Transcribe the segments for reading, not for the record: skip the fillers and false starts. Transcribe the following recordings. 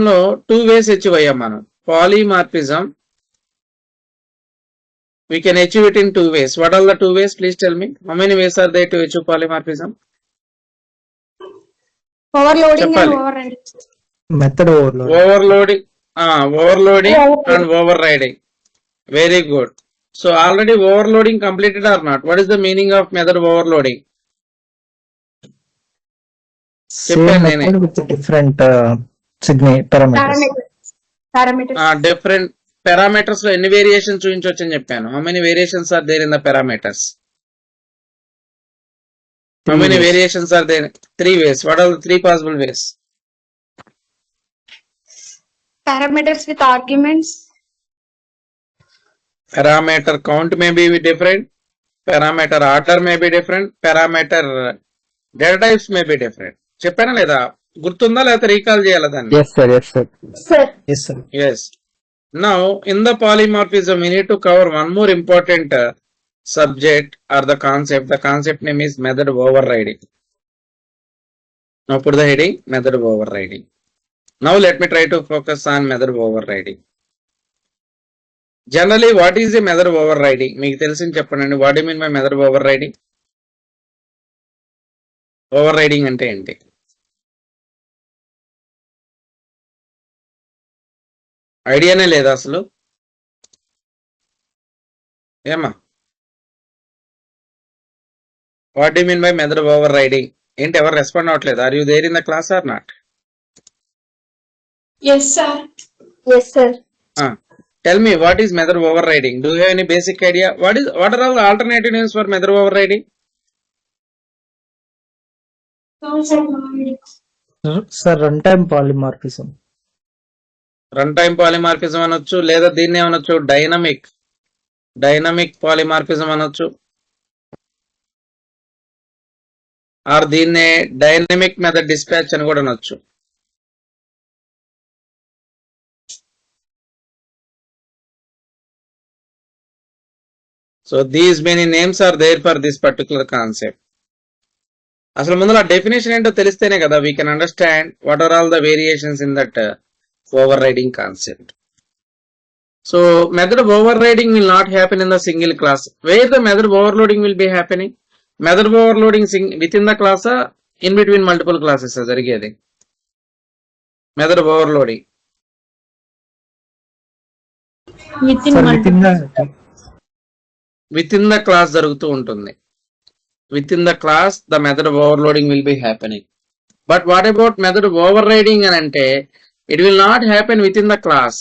లో 2 ways achieve అయ్యాం మనం. Polymorphism we can achieve it in 2 ways. What are the 2 ways? Please tell me. How many ways are there to achieve polymorphism? Overloading Cheppali. and overriding. Method overload. Overloading and overriding. Very good. So already overloading completed or not? What is the meaning of method of overloading? Same method with different parameters. Parameters. Different parameters లో ఎన్ని variations చూపించవచ్చు అని చెప్పాను. How many variations are there in the parameters? How many variations are there? 3 ways. What are the 3 possible ways? Parameters with arguments. Parameter count may be different. Parameter order may be different. Parameter data types may be different. చెప్పానా లేదా? గుర్తుందా లేకపోతే recall చేయాలా దాన్ని? Yes sir, yes sir. Sir. Yes sir. Yes. Now in the polymorphism we need to cover one more important subject or the concept. The concept name is method of overriding. Now put the heading method of overriding. Now let me try to focus on method of overriding. Generally what is a method of overriding? మీకు తెలిసింది చెప్పండి. What do you mean by method of overriding? Overriding అంటే ఏంటి? ఐడియానే లేదా అసలు? ఏమా? What do you mean by method of overriding? ఏంటి ఎవరు రెస్పాండ్ అవ్వట్లేదు? Are you there in the class or not? Yes sir. Yes sir. Tell me what is method of overriding? Do you have any basic idea? What are all the alternative names for method of overriding? Sir, runtime polymorphism. Runtime polymorphism అనొచ్చు, లేదా దీన్ని ఏమనొచ్చు dynamic polymorphism అనొచ్చు, are దీన్నే dynamic method dispatch అని కూడా అనొచ్చు. So these many names are there for this particular concept. అసలు ముందు ఆ డెఫినేషన్ ఏంటో తెలిస్తేనే కదా we can understand what are all the variations in that overriding concept. So method of overriding will not happen in the single class. Where the method of overloading will be happening? Method of overloading within the class in between multiple classes జరిగేది. Method of overloading within the class జరుగుతూ ఉంటుంది. Within the class the method of overloading will be happening. But what about method of overriding అని అంటే it will not happen within the class.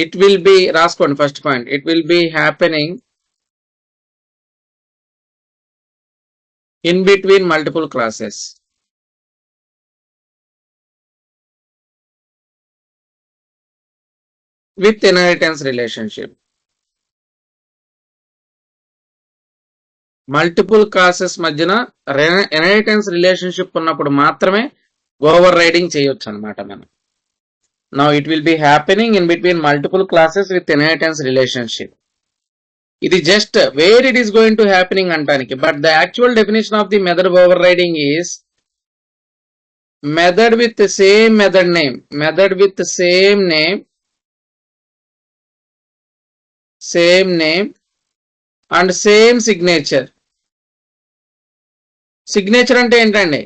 It will be రాసుకోండి first point. It will be happening in between multiple classes. With inheritance relationship. Multiple classes మధ్యన inheritance relationship ఉన్నప్పుడు మాత్రమే overriding చేయొచ్చు అనమాట మనం. Now it will be happening in between multiple classes with inheritance relationship. ఇది just where it is going to happening అంటానికి. But the actual definition of the method of overriding is method with same method name, method with same name and same signature. Signature అంటే ఏంటండి?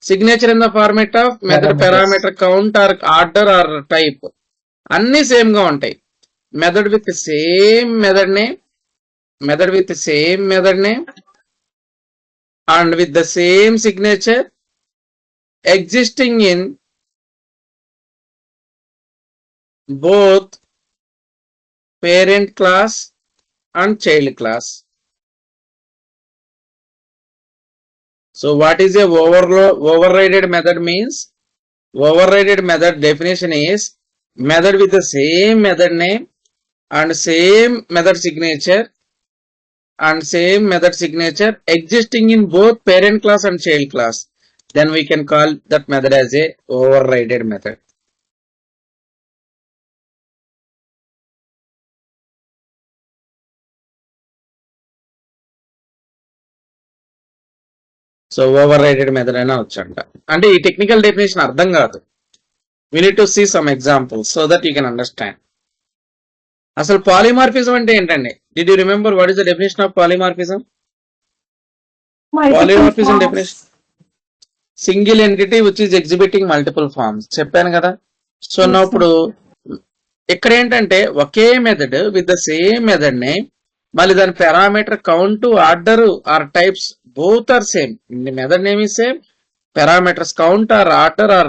Signature in the format of method parameter count or order or type అన్ని same గా ఉంటాయి. Method with same method name and with the same signature existing in both parent class and child class. So what is a overrided method means? Overrided method definition is method with the same method name and same method signature existing in both parent class and child class. Then we can call that method as a overrided method. So over raided method అయినా వచ్చంట. అంటే ఈ technical definition అర్థం కాదు. We need to see some examples so that you can understand. అసలు polymorphism అంటే ఏంటండి? Did you remember what is the definition of polymorphism? Polymorphism definition: single entity which is exhibiting multiple forms. చెప్పాను కదా. So Yes, ఇప్పుడు ఇక్కడ ఏంటంటే ఒకే method with the same method name మళ్ళీ దాని parameter count, order or types both are same. Method name is same, parameters count or order or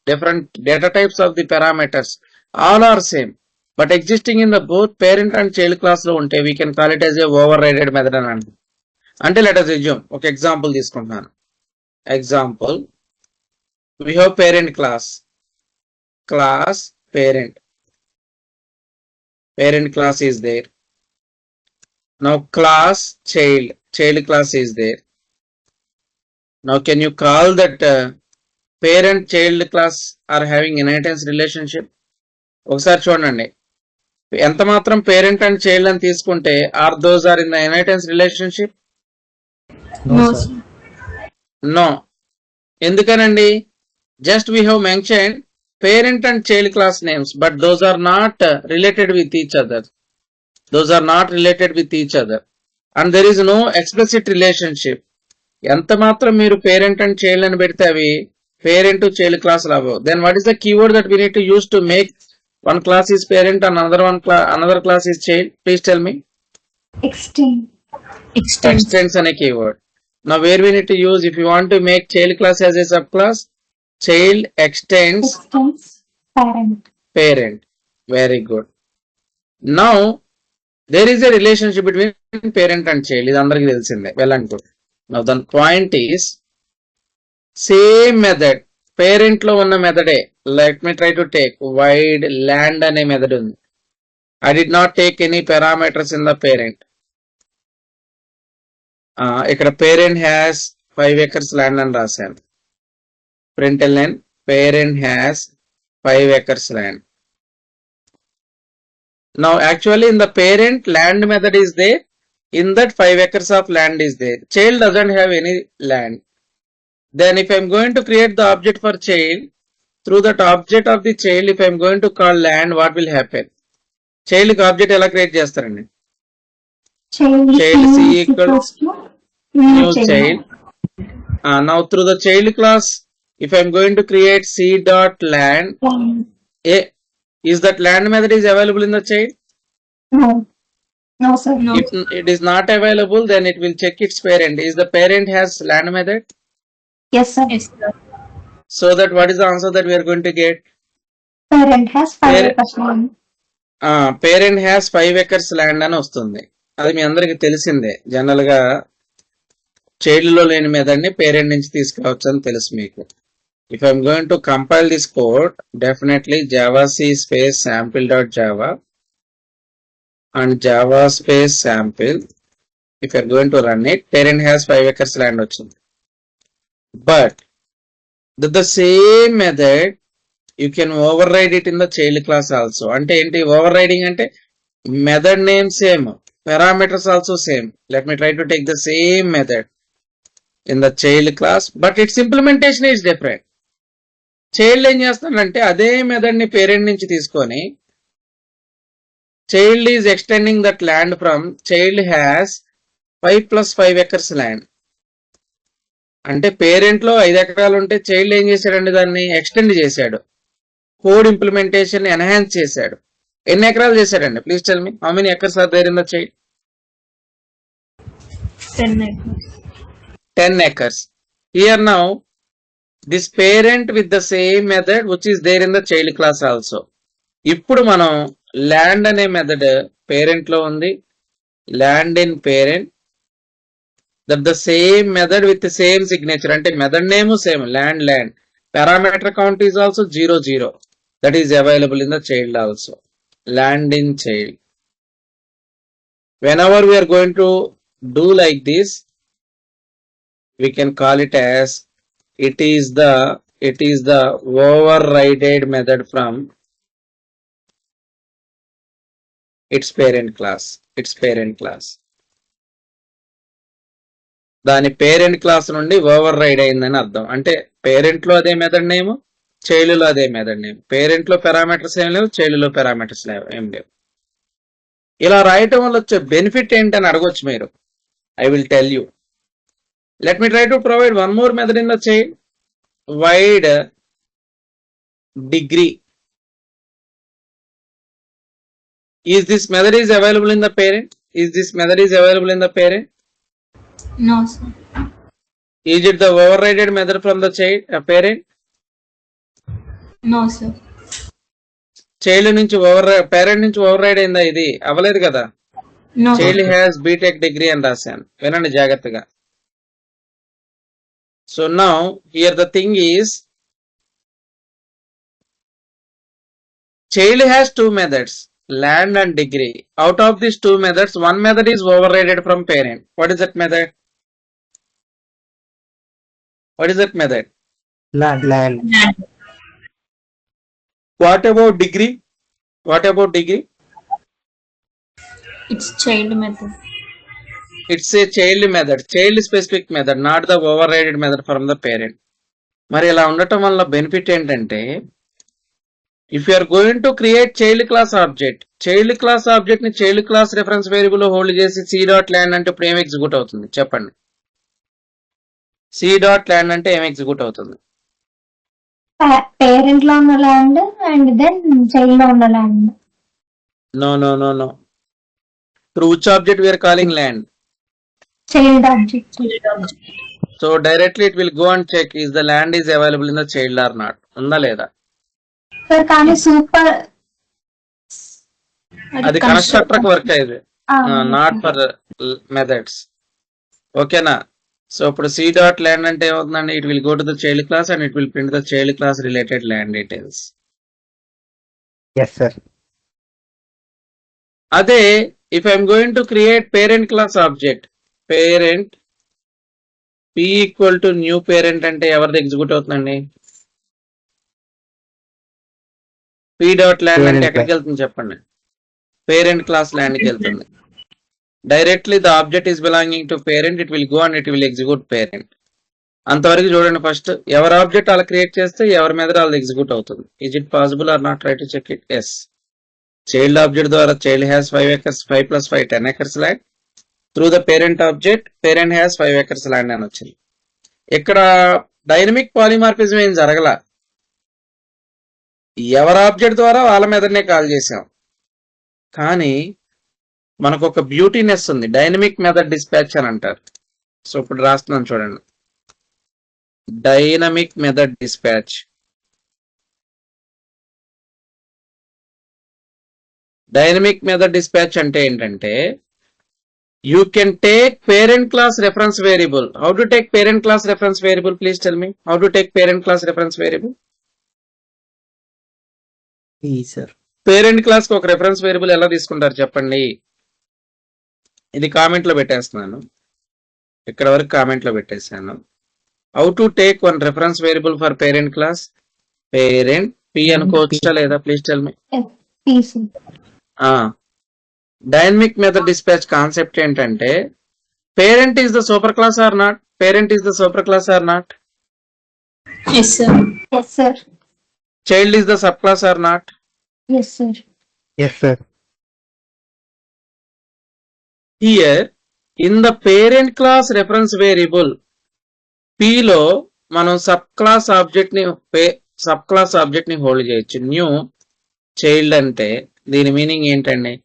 different data types of the parameters all are same, but existing in the both parent and child class లో ఉంటే we can call it as a overrided method అని అంటాం. అంటే let us assume ఒక example తీసుకుంటున్నాను. Example, we have parent class parent class is there. Now class child class is there. Now can you call that parent child class are having inheritance relationship? ఒకసారి చూడండి, ఎంత మాత్రం parent and child అని తీసుకుంటే are those are in the inheritance relationship? No, sir. sir. No. ఎందుకనండి? Just we have mention parent and child class names, but those are not related with each other. Those are not related with each other and there is no explicit relationship. ఎంత మాత్రం మీరు parent and child అని పెడితే అవి parent to child class అవ్వవు. Then what is the keyword that we need to use to make one class is parent and another class is child? Please tell me. Extend. Extends and a keyword. Now where we need to use, if you want to make child class as a subclass, child extends parent. Very good. Now there is a relationship between parent and child. This andariki telisinde. Well and good. Now the point is, same method parent లో ఉన్న మెథడే. Let me try to take void land అనే method ఉంది. I did not take any parameters in the parent. ఇక్కడ parent has 5 acres land అని రాశాను. println parent has 5 acres land. Now actually in the parent land method is there. In that 5 acres of land is there. Child doesn't have any land. Then if I am going to create the object for child, through that object of the child, if I am going to call land, what will happen? Child ki object ela create chestarandi? Child C equals new child. Now through the child class, if I am going to create C dot land, is that land method is available in the child? No. No, sir. No. If it is not available, then it will check its parent. Is the parent has land method? Yes, sir. Yes, sir. So that what is the answer that we are going to get? Parent has 5 acres land. Parent has 5 acres land అని వస్తుంది. అది మీ అందరికి తెలిసిందే. General గా child లో లేని method ని parent నుంచి తీసుకురావచ్చు అని తెలుసు మీకు. If I'm going to compile this code, definitely Java C space sample dot Java and Java space sample. If you're going to run it, parent has 5 acres land వచ్చింది. But the same method you can override it in the child class also. అంటే ఏంటి overriding అంటే? method name same, parameters also same. Let me try to take the same method in the child class, but its implementation is different. Child ఏం చేస్తాడంటే అదే method ని parent నుంచి తీసుకొని child is extending that land from child has 5 + 5 acres land. అంటే parent లో 5 ఎకరాలు ఉంటే చైల్డ్ ఏం చేశాడండి, దాన్ని ఎక్స్టెండ్ చేశాడు. కోడ్ ఇంప్లిమెంటేషన్ ఎన్హాన్స్ చేశాడు. ఎన్ని ఎకరాలు చేశాడండి? Please tell me, how many acres are there in the child? 10 acres. 10 acres. Here now this parent with the same method which is there in the child class also. ఇప్పుడు మనం land అనే method parent లో ఉంది. Land in parent, that the same method with the same signature, అంటే method name same, land. parameter count is also 0 0. that is available in the child also. Land in child. Whenever we are going to do like this, we can call it as it is the overrided method from its parent class. దాని parent class నుండి over ride అయిందని అర్థం. అంటే parent లో అదే method name, child లో అదే method name. Parent లో పారామీటర్స్ ఏం లేవు, చైల్డ్ లో పారామీటర్స్ ఏం లేవు. ఇలా రాయటం వల్ల వచ్చే బెనిఫిట్ ఏంటని అడగొచ్చు మీరు. I will tell you. Let me try to provide one more method in the child. Wide degree. Is this method is available in the parent? Is this method is available in the parent? No, sir. Is it the overridden method from the child, parent? No, sir. Child నుంచి parent నుంచి override అయిందా? ఇది అవ్వలేదు కదా. No. Child has BTech degree అని రాశాను. వినండి జాగ్రత్తగా. So now here the thing is, child has two methods, land and degree. Out of these two methods, one method is overridden from parent. What is that method? What is that method? Land. What about degree? What about degree? It's child method. It's a child method, child specific method, not the overridden method from the parent. మరి ఇలా ఉండటం వల్ల benefit ఏంటంటే, if you are going to create child class object ని child class reference variable లో hold చేసి c.land అంటే ఇప్పుడు ఏం ఎగ్జిక్యూట్ అవుతుంది చెప్పండి. c.land అంటే ఏం ఎగ్జిక్యూట్ అవుతుంది? పేరెంట్ లో ఉన్న ల్యాండ్ అండ్ దెన్ చైల్డ్ లో ఉన్న land. No. Through which object we are calling land? Child object. So directly it will go and check is the land is available in the child or not. ఉందా లేదా? Sir కానీ super అది constructor work అయ్యేది, not for methods. ఓకేనా? So ఇప్పుడు c.land అంటే ఏమవుతుందండి, it will go to the child class and it will print the child class related land details. Yes, sir. అదే if I'm going to create parent class object, parent p equal to new parent అంటే ఎవరిది execute అవుతుందండి? p.land అంటే ఎక్కడికి వెళ్తుంది చెప్పండి? Parent class land కి వెళ్తుంది. Directly the object is belonging to parent, it will go and it will execute parent. అంతవరకు చూడండి. ఫస్ట్ ఎవరి ఆబ్జెక్ట్ అలా క్రియేట్ చేస్తే ఎవరి మీద వాళ్ళు ఎగ్జిక్యూట్ అవుతుంది. Is it possible or not? Try to check it. Yes. Child object ద్వారా child has 5 acres, 5 + 5 10 acres land. Through the parent object parent has 5 acres land అని వచ్చింది. ఇక్కడ డైనమిక్ పాలిమార్ఫిజం ఏం జరగల. ఎవరి ఆబ్జెక్ట్ ద్వారా వాళ్ళ మీదనే కాల్ చేసాం. కానీ మనకు ఒక బ్యూటీనెస్ ఉంది, డైనమిక్ మెథడ్ డిస్పాచ్ అని అంటారు. సో ఇప్పుడు రాస్తున్నాను చూడండి, dynamic method dispatch. Dynamic method dispatch అంటే ఏంటంటే, you can take parent class reference variable. How to take parent class reference variable? Please tell me how to take parent class reference variable. Sir. Parent class కి ఒక reference variable ఎలా తీసుకుంటారు చెప్పండి? ఇది comment లో పెట్టేస్తున్నాను, ఇక్కడ వరకు కామెంట్ లో పెట్టేశాను. How to take one reference variable for parent class? Parent p అనుకోవచ్చా లేదా? Please tell me. Dynamic method dispatch concept ఏంటంటే, parent is the super class or not? Parent is the super class or not? Yes, sir. Yes, sir. Child is the sub class or not? Yes, sir. Yes, sir. Here in the parent class reference variable p లో మనం sub class object ని hold చేయొచ్చు. New child అంటే దీని meaning ఏంటండి?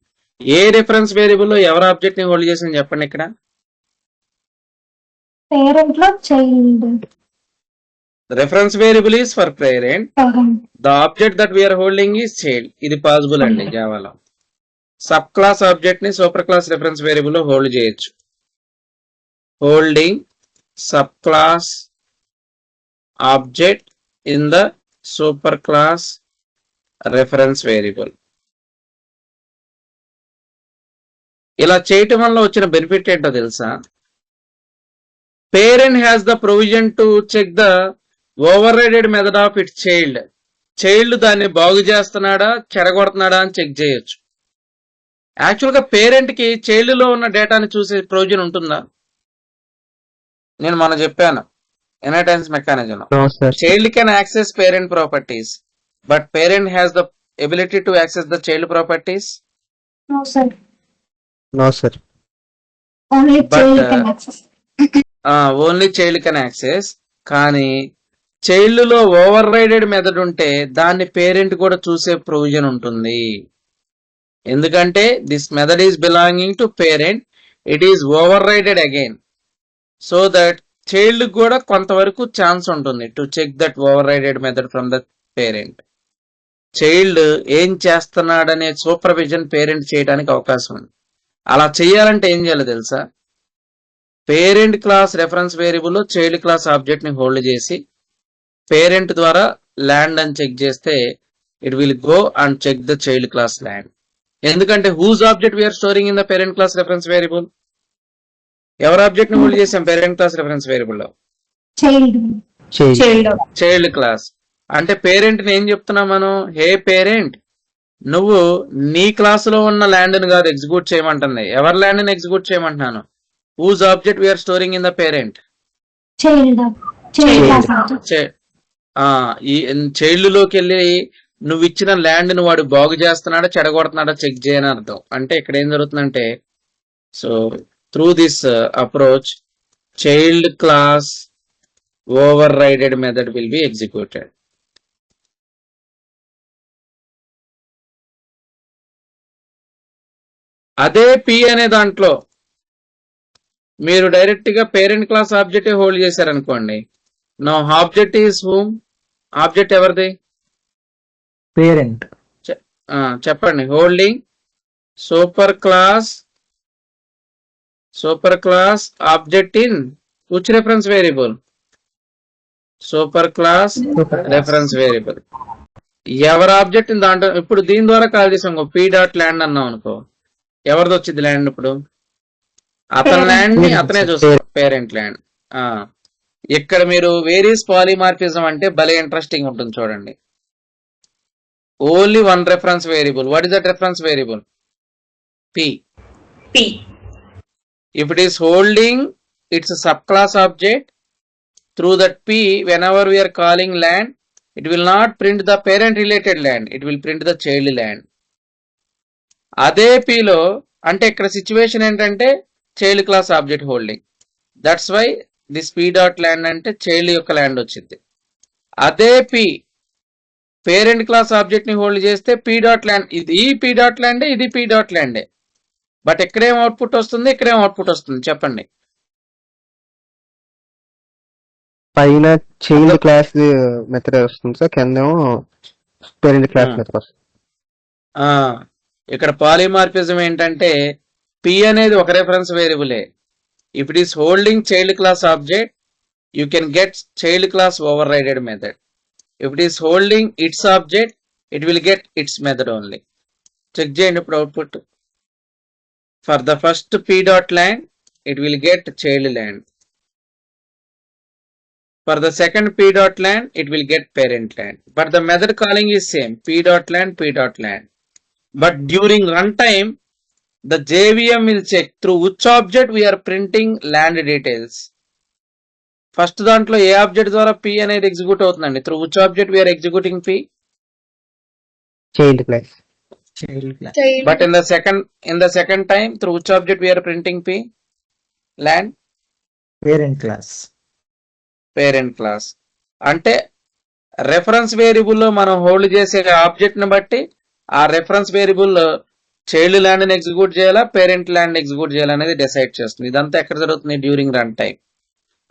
ఏ reference variable లో ఎవరి object ని హోల్డ్ చేసింది చెప్పండి. ఇక్కడ పేరెంట్ లో child. Reference variable is for parent, the object that we're holding is child. ఇది పాసిబుల్ అండి జావాలో. సబ్ క్లాస్ ఆబ్జెక్ట్ ని సూపర్ క్లాస్ రెఫరెన్స్ వేరియబుల్ లో హోల్డ్ చేయొచ్చు. Holding sub class object in the super class reference variable. ఇలా చేయటం వల్ల వచ్చిన బెనిఫిట్ ఏంటో తెలుసా? Parent has the provision to check the overridden method of its child. Child దాన్ని బాగు చేస్తున్నాడా చెడగొడుతున్నాడా అని చెక్ చేయొచ్చు. యాక్చువల్ గా పేరెంట్ కి చైల్డ్ లో ఉన్న డేటాని చూసే ప్రొవిజన్ ఉంటుందా? నేను చెప్పాను, inheritance mechanism. No, sir. Child can access parent properties, but parent has the ability to access the child properties. No, sir. No, sir. Only But, child can access. Only child can access. కానీ child లో overrided method ఉంటే దాన్ని parent కూడా చూసే provision ఉంటుంది. ఎందుకంటే this method is belonging to parent, it is overrided again, so that child కూడా కొంతవరకు ఛాన్స్ ఉంటుంది to check that overrided method from the parent. Child ఏం చేస్తున్నాడనే సూపర్విజన్ పేరెంట్ చేయడానికి అవకాశం ఉంది. అలా చేయాలంటే ఏం చేయాలో తెలుసా? పేరెంట్ క్లాస్ రెఫరెన్స్ వేరియబుల్ లో చైల్డ్ క్లాస్ ఆబ్జెక్ట్ ని హోల్డ్ చేసి పేరెంట్ ద్వారా ల్యాండ్ అని చెక్ చేస్తే it will go and check the child class land. ఎందుకంటే whose object we're storing in the parent class reference variable? ఎవరు ఆబ్జెక్ట్ ని hold చేసాం పేరెంట్ క్లాస్ రెఫరెన్స్ వేరియబుల్ లో? Child. Child. Child class. అంటే parent ని ఏం చెప్తున్నాం మనం? హే పేరెంట్, నువ్వు నీ క్లాస్ లో ఉన్న ల్యాండ్ ని కాదు ఎగ్జిక్యూట్ చేయమంటుంది. ఎవరి ల్యాండ్ ని ఎగ్జిక్యూట్ చేయమంటున్నాను? Whose object we're storing in the parent? Child. Child class object. ఈ చైల్డ్ లోకి వెళ్ళి నువ్వు ఇచ్చిన ల్యాండ్ ని వాడు బాగు చేస్తున్నాడా చెడగొడుతున్నాడా చెక్ చేయని అర్థం. అంటే ఇక్కడ ఏం జరుగుతుందంటే, so through this approach child class overrided method will be executed. అదే పి అనే దాంట్లో మీరు డైరెక్ట్ గా పేరెంట్ క్లాస్ ఆబ్జెక్ట్ హోల్డ్ చేశారనుకోండి, నా ఆబ్జెక్ట్ ఈస్ హూమ్? ఆబ్జెక్ట్ ఎవరిది? Parent. చెప్పండి. Holding super class object in which reference variable? Super class reference variable. ఎవరి ఆబ్జెక్ట్ దాంట్లో ఇప్పుడు దీని ద్వారా కాల్ చేసాం పీ డాట్ ల్యాండ్ అన్నాం అనుకో, ఎవరిది వచ్చింది ల్యాండ్? ఇప్పుడు అతని ల్యాండ్ ని అతనే చూస్తారు, పేరెంట్ ల్యాండ్. ఇక్కడ మీరు వేరియస్ పాలిమార్ఫిజం అంటే భలే ఇంట్రెస్టింగ్ ఉంటుంది చూడండి. Only one reference variable. What is that reference variable? P. If it is holding its subclass object through that P, whenever we are calling land, it will not print the parent related land, it will print the child land. అదే P లో అంటే ఇక్కడ situation ఏంటంటే child class object holding, that's why this P dot land అంటే child యొక్క land వచ్చింది. అదే P parent class object ని హోల్డ్ చేస్తే P డాట్ ల్యాండ్, ఇది P డాట్ ల్యాండే, ఇది P డాట్ ల్యాండే. బట్ ఎక్కడేం అవుట్పుట్ వస్తుంది, ఇక్కడేం అవుట్పుట్ వస్తుంది చెప్పండి? పైన చైల్డ్ క్లాస్ మెథడ్ వస్తుంది సార్, కిందేమో పేరెంట్ క్లాస్ మెథడ్ వస్తుంది. ఇక్కడ పాలిమార్ఫిజం ఏంటంటే P అనేది ఒక రెఫరెన్స్ వేరియబులే. If it is holding child class object you can get child class overrided method. If it is holding its object it will get its method only. Check చేయండి ఇప్పుడు output. For the first P dot land, it will get child land. For the second P dot land, it will get parent land. But the method calling is same, P dot land, P dot land. But during runtime, the JVM will check through which object we are printing land details. First దాంట్లో ఏ object ద్వారా P అనేది execute అవుతుందండి? Through which object we are executing P? Child class. But in the second time, through which object we are printing P? Land? Parent class. అంటే reference variable లో మనం hold చేసే object ని బట్టి ఆ రెఫరెన్స్ వేరియబుల్ చైల్డ్ ల్యాండ్ ని execute చేయాలా, parent land execute చేయాలనేది డిసైడ్ చేస్తుంది. ఇదంతా ఎక్కడ జరుగుతుంది? During run time.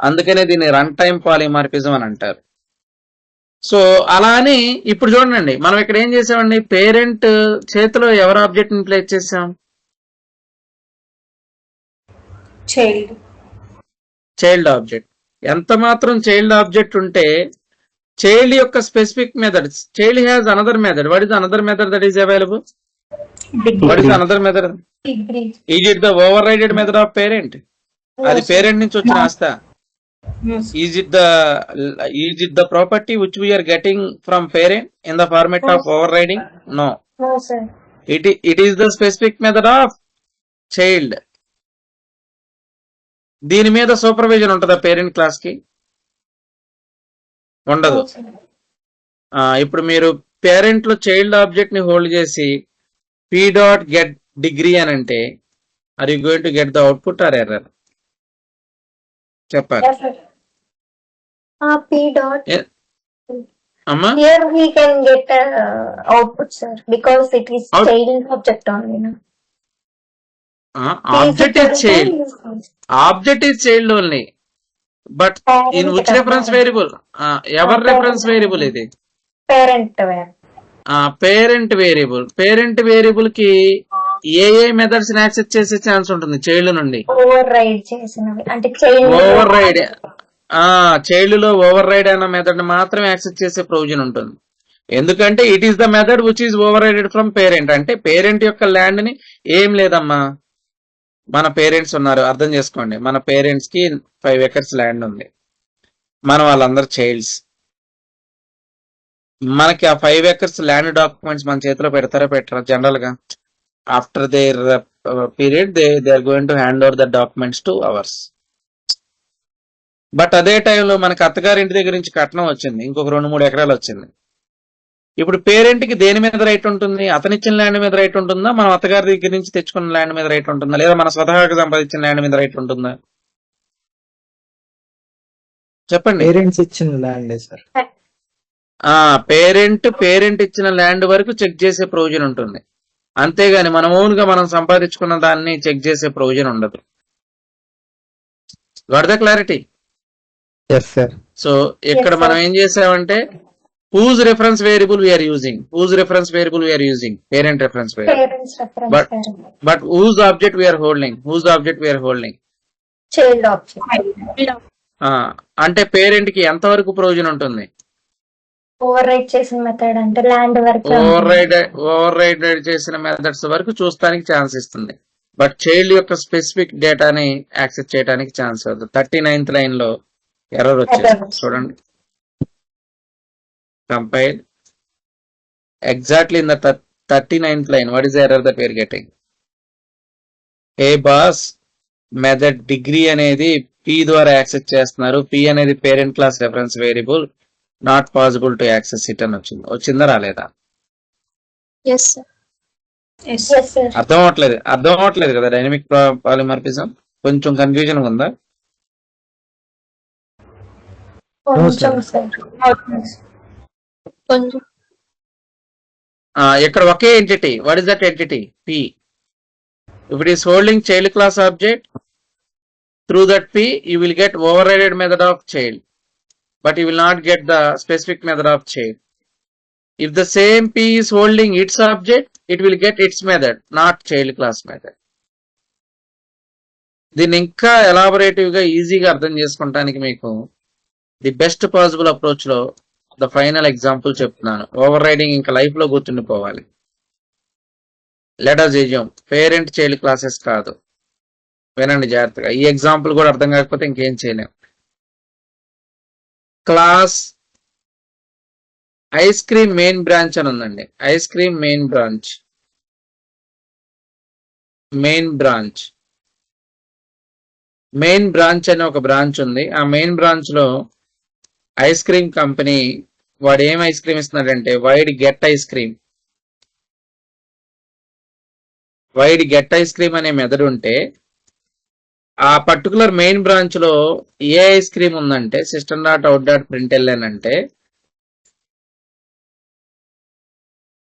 అందుకనే దీన్ని రన్ టైం పాలిమార్ఫిజం అని అంటారు. సో అలా అని ఇప్పుడు చూడండి, మనం ఇక్కడ ఏం చేసామండి? పేరెంట్ చేతిలో ఎవరు ఆబ్జెక్ట్ ని ప్లేస్ చేసాం? Child object. ఎంత మాత్రం చైల్డ్ ఆబ్జెక్ట్ ఉంటే చైల్డ్ యొక్క specific method, child has another method. What is another method that is available? What is another method? Is it the overrided method of parent? అది parent నుంచి వచ్చిన ఆస్తా? Is it the property which we are getting from parent in the format of overriding? No. No, sir. It is the specific method of child. దీని మీద supervision ఉంటుందా parent class కి? ఉండదు. ఇప్పుడు మీరు పేరెంట్ లో చైల్డ్ ఆబ్జెక్ట్ ని hold చేసి పీ డాట్ గెట్ డిగ్రీ అని అంటే are you going to get the output or error? చెప్పాలి. P dot. అమ్మా Here we can get output, sir, because it is child object only. No? Object is child. Object is child only. But in which reference variable? Ever reference variable ఇది? Parent variable. Parent variable. Parent variable కి ఏ methods ని access చేసే chance ఉంటుంది child నుండి? Over ride చేసినవి అంటే child over ride. Child లో over ride అన్న మెథడ్ ని మాత్రమే యాక్సెస్ చేసే ప్రొవిజన్ ఉంటుంది. ఎందుకంటే it is the method which is overrided from parent. అంటే పేరెంట్ యొక్క ల్యాండ్ ని ఏం లేదమ్మా, మన పేరెంట్స్ ఉన్నారు, అర్థం చేసుకోండి. మన పేరెంట్స్ కి 5 acres ల్యాండ్ ఉంది, మన వాళ్ళందరూ చైల్డ్స్. మనకి ఆ 5 acres ల్యాండ్ డాక్యుమెంట్స్ మన చేతిలో పెడతారా పెట్టరా? జనరల్ గా after their period they are going to hand over the documents to ours. But అదే టైంలో మనకి అత్తగారి ఇంటి దగ్గర నుంచి కట్నం వచ్చింది, ఇంకొక 2-3 ఎకరాలు వచ్చింది. ఇప్పుడు పేరెంట్ కి దేని మీద రైట్ ఉంటుంది? అతనిచ్చిన ల్యాండ్ మీద రైట్ ఉంటుందా, మనం అత్తగారి దగ్గర నుంచి తెచ్చుకున్న ల్యాండ్ మీద రైట్ ఉంటుందా, లేదా మన స్వతహాగా సంపాదించిన ల్యాండ్ మీద రైట్ ఉంటుందా? చెప్పండి. పేరెంట్స్ ఇచ్చిన ల్యాండ్ సార్. పేరెంట్ ఇచ్చిన ల్యాండ్ వరకు చెక్ చేసే ప్రొవిజన్ ఉంటుంది, అంతేగాని మన ఓన్ గా మనం సంపాదించుకున్న దాన్ని చెక్ చేసే ప్రొవిజన్ ఉండదు. Got the clarity? సో ఇక్కడ మనం ఏం చేసామంటే whose reference variable we are using? Whose reference variable we are using? Parent reference variable. But whose object we are holding? Whose object we are holding? Child object. అంటే parent కి ఎంత వరకు provision ఉంటుంది? Over ride చేసిన method అంటే land వరకు. Over ride చేసిన methods వరకు చూస్తానికి ఛాన్స్ ఇస్తుంది. బట్ చైల్డ్ యొక్క స్పెసిఫిక్ డేటాని యాక్సెస్ చేయడానికి ఛాన్స్ అవుతుంది. 39th లైన్ లో ఎర్రర్ వచ్చేసి చూడండి. Compile exactly in the 39th line. What is the error that we are getting? Hey boss, method degree అనేది p ద్వారా యాక్సెస్ చేస్తున్నారు. p అనేది parent class reference variable, not possible to access it అని వచ్చిందా రాలేదా? అర్థం అవ్వట్లేదు కదా? డైనమిక్ పాలిమార్ఫిజం కొంచెం కన్ఫ్యూజన్ ఉందా? ఇక్కడ ఒకే entity. What is that entity? p. If it is holding child class object, through that p you will get overrided method of child, but you will not get the specific method of child. If the same p is holding its object, it will get its method, not child class method. దీన్ని ఇంకా ఎలాబొరేటివ్ గా ఈజీగా అర్థం చేసుకుంటానికి మీకు the best possible approach లో the final example చెప్తున్నాను. Overriding ఇంకా లైఫ్ లో గుర్తుండిపోవాలి. Let us assume parent child classes కాదు. వినండి జాగ్రత్తగా. ఈ ఎగ్జాంపుల్ కూడా అర్థం కాకపోతే ఇంకేం చేయలేం. Class ice cream main branch అని ఉందండి. ఐస్ క్రీమ్ మెయిన్ బ్రాంచ్ అని ఒక బ్రాంచ్ ఉంది. ఆ మెయిన్ బ్రాంచ్ లో ఐస్ క్రీమ్ కంపెనీ వాడు ఏం ఐస్ క్రీమ్ ఇస్తున్నాడంటే void get ice cream. Void get ice cream అనే మెథడ్ ఉంటే ఆ పర్టికులర్ మెయిన్ బ్రాంచ్ లో ఏ ఐస్ క్రీమ్ ఉందంటే system dot out dot println అంటే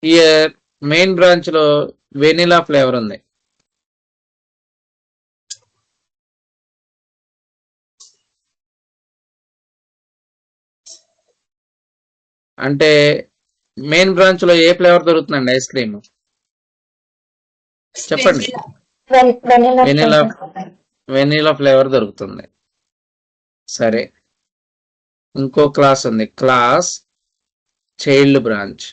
ఈ మెయిన్ బ్రాంచ్ లో వెనిలా ఫ్లేవర్ ఉంది. అంటే మెయిన్ బ్రాంచ్ లో ఏ ఫ్లేవర్ దొరుకుతుందండి ఐస్ క్రీమ్? చెప్పండి. వెనిలా ఫ్లేవర్ దొరుకుతుంది. సరే, ఇంకో క్లాస్ ఉంది, క్లాస్ చైల్డ్ బ్రాంచ్.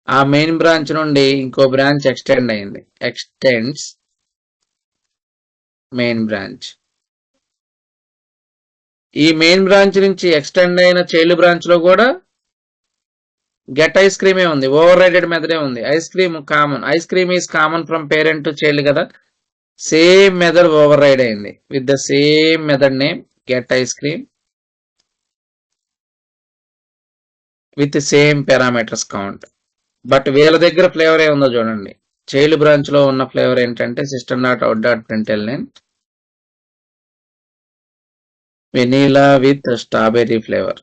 ఆ మెయిన్ బ్రాంచ్ నుండి ఇంకో బ్రాంచ్ ఎక్స్టెండ్ అయింది, ఎక్స్టెండ్స్ మెయిన్ బ్రాంచ్. ఈ మెయిన్ బ్రాంచ్ నుంచి ఎక్స్టెండ్ అయిన చైల్డ్ బ్రాంచ్ లో కూడా గెట్ ఐస్ క్రీమే ఉంది, ఓవర్ రైడెడ్ మెథడే ఉంది. Ice cream common, ice cream is common from parent to child కదా. సేమ్ మెథడ్ ఓవర్ రైడ్ అయింది with the same method name get ice cream. With same parameters count. But వీళ్ళ దగ్గర flavour ఏముందో చూడండి. Child branch లో ఉన్న flavour ఏంటంటే system dot out dot println vanilla with strawberry flavour.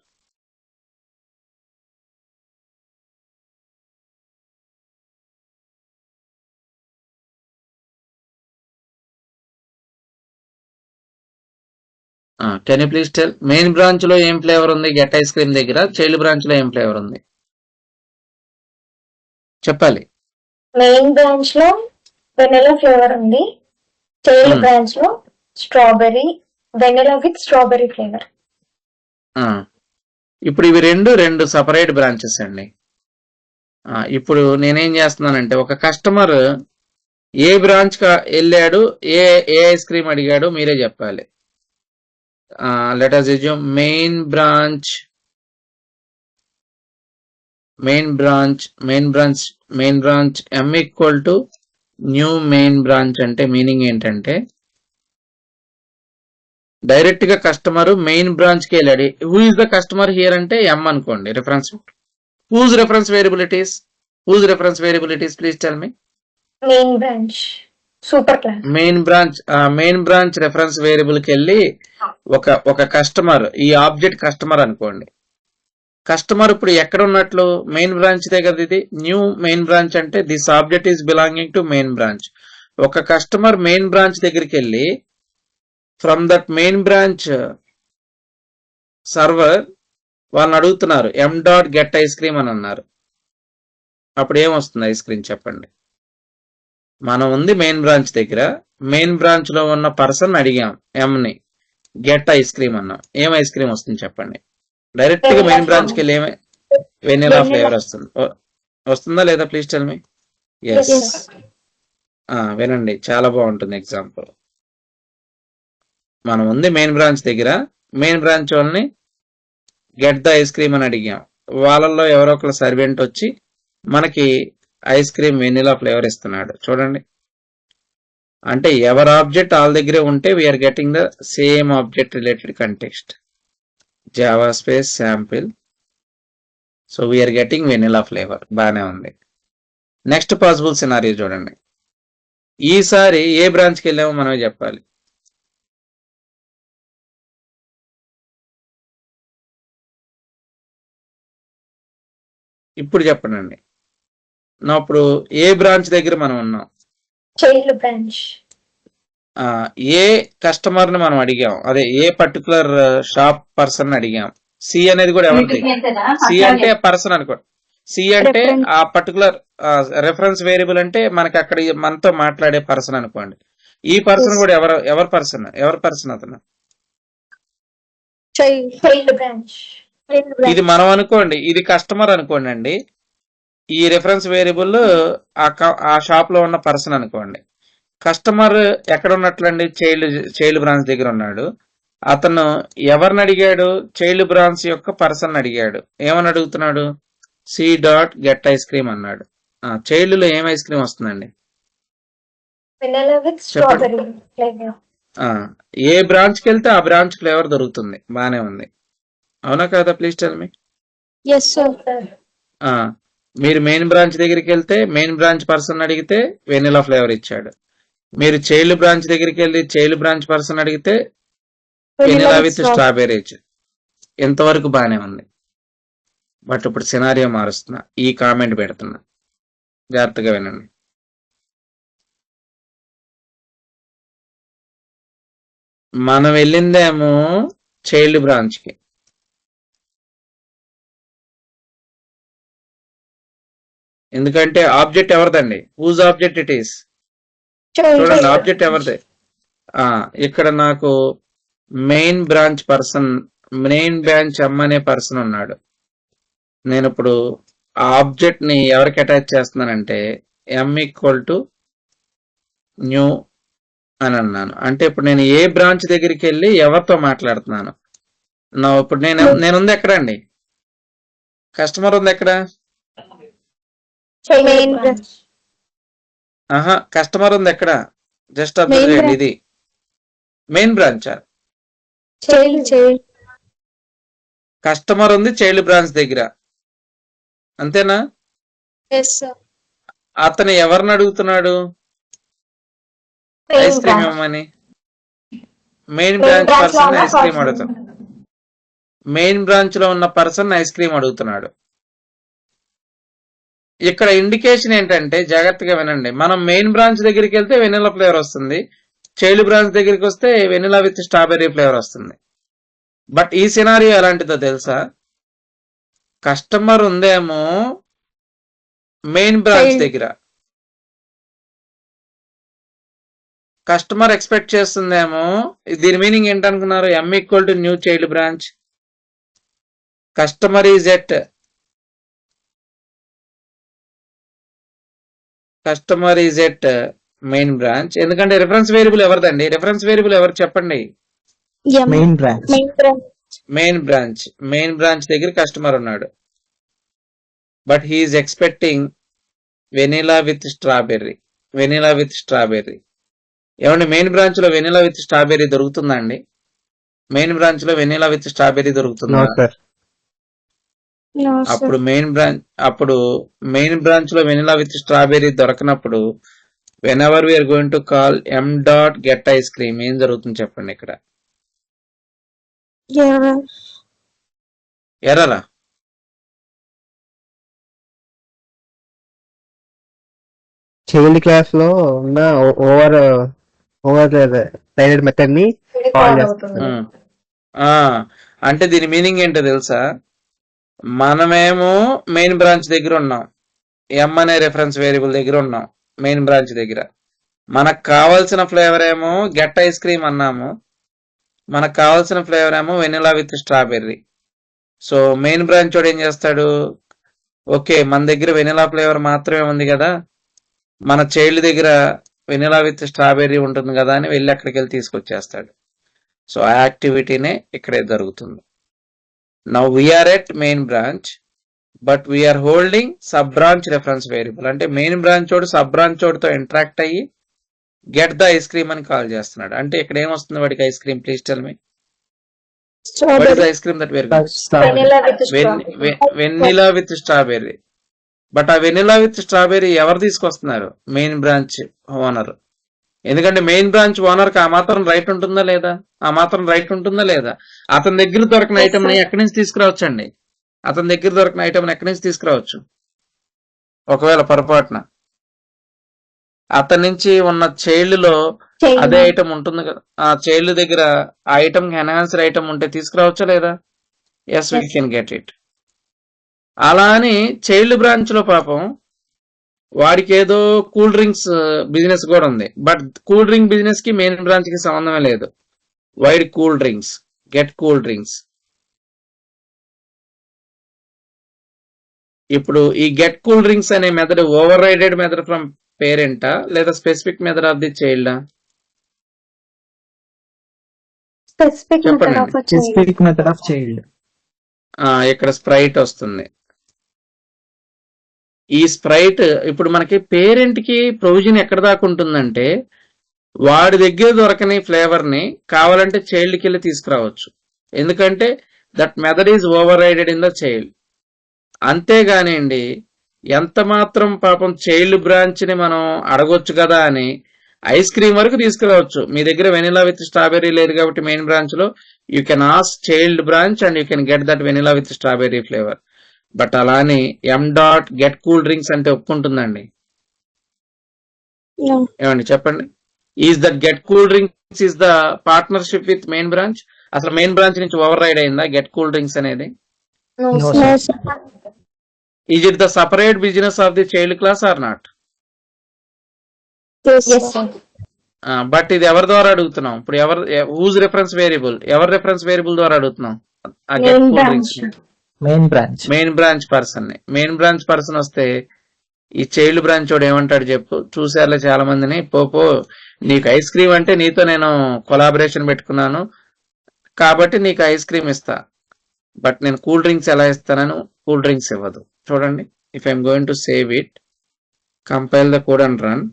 Can you please tell main branch లో ఏం flavour ఉంది గెట్ ఐస్ క్రీమ్ దగ్గర, చైల్డ్ బ్రాంచ్ లో ఏం ఫ్లేవర్ ఉంది చెప్పాలి. మెయిన్ బ్రాంచ్ లో వెనిలా ఫ్లేవర్ ఉంది, చైల్డ్ Hmm. బ్రాంచ్ లో strawberry, vanilla with strawberry flavour. ఇప్పుడు ఇవి రెండు సపరేట్ బ్రాంచెస్ అండి. ఇప్పుడు నేనేం చేస్తున్నానంటే ఒక కస్టమర్ ఏ బ్రాంచ్ వెళ్ళాడు, ఏ ఏ ఐస్ క్రీమ్ అడిగాడు మీరే చెప్పాలి. Let us assume main branch m equal to new main branch అంటే మీనింగ్ ఏంటంటే డైరెక్ట్ గా కస్టమర్ మెయిన్ బ్రాంచ్ కి వెళ్ళాడు. Who is the customer here అంటే m అనుకోండి reference. Whose reference variabilities please tell me. Main branch super class. Main branch reference variable కి వెళ్ళి ఒక కస్టమర్, ఈ ఆబ్జెక్ట్ కస్టమర్ అనుకోండి. కస్టమర్ ఇప్పుడు ఎక్కడ ఉన్నట్లు మెయిన్ బ్రాంచ్ దగ్గర, ఇది న్యూ మెయిన్ బ్రాంచ్ అంటే this object is belonging to main branch. ఒక కస్టమర్ మెయిన్ బ్రాంచ్ దగ్గరికి వెళ్ళి from that main branch server వాళ్ళని అడుగుతున్నారు m dot get ice cream అని అన్నారు. అప్పుడు ఏమొస్తుంది ఐస్ క్రీమ్ చెప్పండి. మనం ఉంది మెయిన్ బ్రాంచ్ దగ్గర, మెయిన్ బ్రాంచ్ లో ఉన్న పర్సన్ అడిగాం m ని, గెట్ ఐస్ క్రీమ్ అన్నాం. ఏం ఐస్ క్రీమ్ వస్తుంది చెప్పండి. డైరెక్ట్ గా మెయిన్ బ్రాంచ్ కి వెళ్ళి వెనిలా ఫ్లేవర్ వస్తుంది. వస్తుందా లేదా ప్లీజ్ టెల్ మీ. ఎస్, వినండి చాలా బాగుంటుంది ఎగ్జాంపుల్. మనం ఉంది మెయిన్ బ్రాంచ్ దగ్గర, మెయిన్ బ్రాంచ్ వాళ్ళని గెట్ ద ఐస్ క్రీమ్ అని అడిగాం. వాళ్ళల్లో ఎవరో ఒకరు సర్వెంట్ వచ్చి మనకి ఐస్ క్రీమ్ వెనిలా ఫ్లేవర్ ఇస్తున్నాడు. చూడండి, అంటే ఎవరి ఆబ్జెక్ట్ వాళ్ళ దగ్గరే ఉంటే we're getting the same object related context. Java space sample, so we're getting vanilla flavour. బాగానే ఉంది. నెక్స్ట్ పాసిబుల్ సినారియో చూడండి. ఈసారి ఏ బ్రాంచ్కి వెళ్ళామో మనమే చెప్పాలి. ఇప్పుడు చెప్పండి. నా ఇప్పుడు ఏ బ్రాంచ్ దగ్గర మనం ఉన్నాం, చైల్డ్ బ్రాంచ్. ఏ కస్టమర్ ని మనం అడిగాం, అదే ఏ పర్టికులర్ షాప్ పర్సన్ అడిగాం. సి అనేది కూడా ఎవరిది, సి అంటే పర్సన్ అనుకో. సి అంటే ఆ పర్టికులర్ రెఫరెన్స్ వేరియబుల్ అంటే మనకి అక్కడ మనతో మాట్లాడే పర్సన్ అనుకోండి. ఈ పర్సన్ కూడా ఎవరి పర్సన్ అతను. Child branch. ఇది మనం అనుకోండి, ఇది కస్టమర్ అనుకోండి అండి. ఈ రెఫరెన్స్ వేరియబుల్ ఆ షాప్ లో ఉన్న పర్సన్ అనుకోండి. కస్టమర్ ఎక్కడ ఉన్నట్లండి, చైల్డ్ బ్రాంచ్ దగ్గర ఉన్నాడు. అతను ఎవరిని అడిగాడు, చైల్డ్ బ్రాంచ్ యొక్క పర్సన్ అడిగాడు. ఏమని అడుగుతున్నాడు, C dot get ice cream అన్నాడు. చైల్డ్ లో ఏం ఐస్ క్రీమ్ వస్తుందండి వెనిలా విత్ స్ట్రాబెర్రీ ఫ్లేవర్. ఏ బ్రాంచ్ కి వెళ్తే ఆ బ్రాంచ్ ఫ్లేవర్ దొరుకుతుంది. బానే ఉంది, అవునా కదా please tell me. Yes sir. మీరు మెయిన్ బ్రాంచ్ దగ్గరికి వెళ్తే మెయిన్ బ్రాంచ్ పర్సన్ అడిగితే వెనిలా ఫ్లేవర్ ఇచ్చాడు. మీరు చైల్డ్ బ్రాంచ్ దగ్గరికి వెళ్ళి చైల్డ్ బ్రాంచ్ పర్సన్ అడిగితే వెనిలా విత్ స్ట్రాబెర్రీ ఇచ్చాడు. ఎంతవరకు బానే ఉంది. బట్ ఇప్పుడు సినారియో మారుస్తున్నా, ఈ కామెంట్ పెడుతున్నా, జాగ్రత్తగా వినండి. మనం వెళ్ళిందేమో చైల్డ్ బ్రాంచ్ కి, ఎందుకంటే ఆబ్జెక్ట్ ఎవరిదండి, హూజ్ ఆబ్జెక్ట్ ఇట్ ఈస్. చూడండి ఆబ్జెక్ట్ ఎవరిదే. ఇక్కడ నాకు మెయిన్ బ్రాంచ్ అనే పర్సన్ ఉన్నాడు. నేను ఇప్పుడు ఆ ఆబ్జెక్ట్ ని ఎవరికి అటాచ్ చేస్తున్నానంటే m ఈక్వల్ టు న్యూ అని అన్నాను. అంటే ఇప్పుడు నేను ఏ బ్రాంచ్ దగ్గరికి వెళ్ళి ఎవరితో మాట్లాడుతున్నాను. ఇప్పుడు నేనుంది ఎక్కడ అండి, కస్టమర్ ఉంది ఎక్కడ, కస్టమర్ ఉంది ఎక్కడ, జస్ట్ అబ్జర్వ్ చేయండి. ఇది మెయిన్ బ్రాంచ్. కస్టమర్ ఉంది చైల్డ్ బ్రాంచ్ దగ్గర, అంతేనా? Yes sir. అతను ఎవరిని అడుగుతున్నాడు మెయిన్ ఐస్ క్రీమ్ బ్రాంచ్ ఇవ్వమని? మెయిన్ మెయిన్ బ్రాంచ్ బ్రాంచ్ లో పర్సన్ ఉన్న ఐస్ క్రీమ్ పర్సన్. అడుగుతాడు. మెయిన్ బ్రాంచ్ లో ఉన్న పర్సన్ ఐస్ క్రీమ్ అడుగుతున్నాడు. ఇక్కడ ఇండికేషన్ ఏంటంటే జాగ్రత్తగా వినండి. మనం మెయిన్ బ్రాంచ్ దగ్గరికి వెళ్తే వెనిలా ఫ్లేవర్ వస్తుంది, చైల్డ్ బ్రాంచ్ దగ్గరికి వస్తే వెనిలా విత్ స్ట్రాబెర్రీ ఫ్లేవర్ వస్తుంది. బట్ ఈ సినారియో ఎలాంటిదో తెలుసా? కస్టమర్ ఉందేమో మెయిన్ బ్రాంచ్ Child. దగ్గర, కస్టమర్ ఎక్స్పెక్ట్ చేస్తుందేమో, దీని మీనింగ్ ఏంటనుకున్నారు? M equal to new child branch, customer is at main branch. ఎందుకంటే రిఫరెన్స్ వేరియబుల్ ఎవరిదండి? రిఫరెన్స్ వేరియబుల్ ఎవరు చెప్పండి? M. Main branch. Main branch. Main branch దగ్గర కస్టమర్ ఉన్నాడు. But he is expecting vanilla with strawberry. ఏమండి మెయిన్ బ్రాంచ్ లో వెనిలా విత్ స్ట్రాబెర్రీ దొరుకుతుందా అండి? మెయిన్ బ్రాంచ్ లో వెనిలా విత్ స్ట్రాబెర్రీ నో దొరుకుతుందా? సార్. No sir. అప్పుడు మెయిన్ బ్రాంచ్ లో వెనిలా విత్ స్ట్రాబెర్రీ దొరకనప్పుడు whenever we are going to call M dot get ice cream ఏం జరుగుతుంది చెప్పండి? ఇక్కడ Error. ఎర్రరా? చైల్డ్ క్లాస్ లో ఉన్న ఓవర్ రైడెడ్ మెథడ్ ని కాల్ కాల్ చేస్తుంది. అవుతుంది. అంటే దీని మీనింగ్ ఏంటో తెలుసా? మనమేమో మెయిన్ బ్రాంచ్ దగ్గర ఉన్నాం, ఎం అనే రెఫరెన్స్ వేరియబుల్ దగ్గర ఉన్నాం మెయిన్ బ్రాంచ్ దగ్గర. మనకు కావాల్సిన ఫ్లేవర్ ఏమో గెట్ ఐస్ క్రీమ్ అన్నాము, మనకు కావాల్సిన ఫ్లేవర్ ఏమో vanilla with strawberry. So main branch వాడు ఏం చేస్తాడు? ఓకే, మన దగ్గర వెనిలా ఫ్లేవర్ మాత్రమే ఉంది కదా, మన చైల్డ్ దగ్గర వెనిలా విత్ స్ట్రాబెర్రీ ఉంటుంది కదా అని వెళ్ళి అక్కడికి వెళ్ళి తీసుకొచ్చేస్తాడు. సో ఆ యాక్టివిటీనే ఇక్కడే జరుగుతుంది. Now we're at main branch but we're holding sub branch reference variable. అంటే మెయిన్ బ్రాంచ్ వాడు సబ్ బ్రాంచ్ వాడితో ఇంటరాక్ట్ అయ్యి గెట్ ద ఐస్ క్రీమ్ అని కాల్ చేస్తున్నాడు. అంటే ఇక్కడ ఏమొస్తుంది వాడికి ice cream? Please tell me what is Strawberry. Ice cream that where vanilla with strawberry. Vanilla with strawberry. But ఆ వెనిలా విత్ స్ట్రాబెర్రీ ఎవరు తీసుకొస్తున్నారు? Main branch owner. ఎందుకంటే మెయిన్ బ్రాంచ్ ఓనర్ కి ఆ మాత్రం రైట్ ఉంటుందా లేదా? అతని దగ్గర దొరికిన Yes, ఐటమ్ ని sir. ఎక్కడి నుంచి తీసుకురావచ్చు అండి? అతని దగ్గర దొరికిన ఐటమ్ ని ఎక్కడి నుంచి తీసుకురావచ్చు? ఒకవేళ పొరపాటున అతని నుంచి ఉన్న చైల్డ్ లో Child అదే branch. ఐటమ్ ఉంటుంది కదా, ఆ చైల్డ్ దగ్గర ఆ ఐటమ్ ఎన్హాన్సర్ ఐటమ్ ఉంటే తీసుకురావచ్చా లేదా? Yes, we Yes. Can get it. అలా అని చైల్డ్ బ్రాంచ్ లో పాపం వాడికి ఏదో కూల్ డ్రింక్స్ బిజినెస్ కూడా ఉంది, బట్ కూల్ డ్రింక్ బిజినెస్ కి మెయిన్ బ్రాంచ్ కి సంబంధమే లేదు. Void cool drinks, get cool drinks. ఇప్పుడు ఈ గెట్ కూల్ డ్రింక్స్ అనే method overrided method from పేరెంటా లేదా స్పెసిఫిక్ మెథడ్ ఆఫ్ ది చైల్డా? స్పెసిఫిక్ మెథడ్ చెప్పండి. Of a child. Specific method of child. ఇక్కడ స్ప్రైట్ వస్తుంది. ఈ స్ప్రైట్ ఇప్పుడు మనకి పేరెంట్ కి ప్రొవిజన్ ఎక్కడ దాకా ఉంటుందంటే వాడి దగ్గర దొరకని ఫ్లేవర్ ని కావాలంటే చైల్డ్ కి వెళ్ళి తీసుకురావచ్చు. ఎందుకంటే that method is overrided in the child. అంతేగానండి ఎంత మాత్రం పాపం చైల్డ్ బ్రాంచ్ ని మనం అడగొచ్చు కదా అని ఐస్ క్రీమ్ వరకు తీసుకురావచ్చు. మీ దగ్గర వెనిలా విత్ స్ట్రాబెర్రీ లేదు కాబట్టి మెయిన్ బ్రాంచ్ లో you can ask child branch and you can get that vanilla with strawberry flavour. But అలానే M dot get cool drinks అంటే ఒప్పుకుంటుందండి? No. ఏమండి చెప్పండి? Is that get cool drinks is the partnership with main branch? అసలు main branch నుంచి override అయిందా get cool drinks అనేది? No, No, sir. No sir. Is it the separate business of the child class or not? Yes Yes, sir. sir. But ఇది ఎవరి ద్వారా అడుగుతున్నాం? ఇప్పుడు whose reference variable? ఎవరి reference variable ద్వారా అడుగుతున్నాం ఆ get Main cool branch. Drinks? Main branch. Main branch person ని. మెయిన్ బ్రాంచ్ పర్సన్ వస్తే ఈ చైల్డ్ బ్రాంచ్ వాడు ఏమంటాడు చెప్పు? చూసారులే చాలా మందిని, పో నీకు ఐస్ క్రీమ్ అంటే నీతో నేను కొలాబరేషన్ పెట్టుకున్నాను కాబట్టి నీకు ఐస్ క్రీమ్ ఇస్తా, బట్ నేను కూల్ డ్రింక్స్ ఎలా ఇస్తానని కూల్ డ్రింక్స్ ఇవ్వదు. చూడండి, if I'm going to save it, compile the code and run,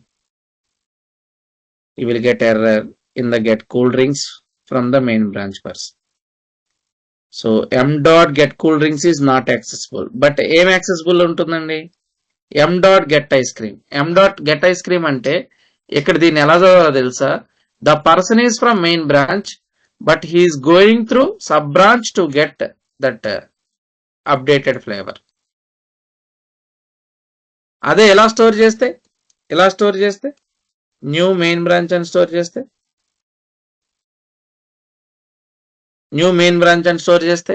you will get error in the get cool drinks from the main branch person. So M dot get cool drinks is not accessible. But ఏం accessible ఉంటుందండి? M dot get ice cream. M dot get ice cream అంటే ఇక్కడ దీన్ని ఎలా చదవాలో తెలుసా? The person is from main branch but he's going through sub branch to get that updated flavour. అదే ఎలా స్టోర్ చేస్తే న్యూ మెయిన్ బ్రాంచ్ అని స్టోర్ చేస్తే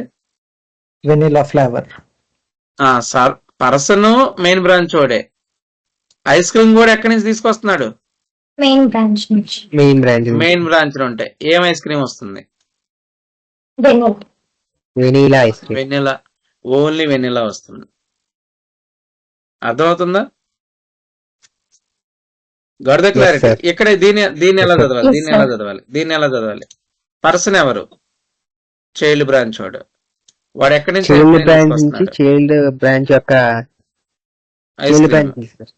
vanilla flavour. Person main branch వాడే. ఐస్ క్రీమ్ కూడా ఎక్కడి నుంచి తీసుకొస్తున్నాడు? మెయిన్ బ్రాంచ్ నుంచి. మెయిన్ బ్రాంచ్ లో ఉంటే ఏం ఐస్ క్రీమ్ వస్తుంది? Vanilla ice cream. Vanilla, only vanilla వస్తుంది. అర్థమవుతుందా? గొడద క్లారిటీ. sir. ఇక్కడ దీన్ని ఎలా Yes, sir. చదవాలి? Yes, దీన్ని ఎలా చదవాలి? పర్సన్ ఎవరు? చైల్డ్ బ్రాంచ్ వాడు ఎక్కడి నుంచి చైల్డ్ ఎక్కడి బ్రాంచ్ నుంచి నుంచి వస్తున్నాడు? చైల్డ్ బ్రాంచ్ యొక్క ice child cream. Branch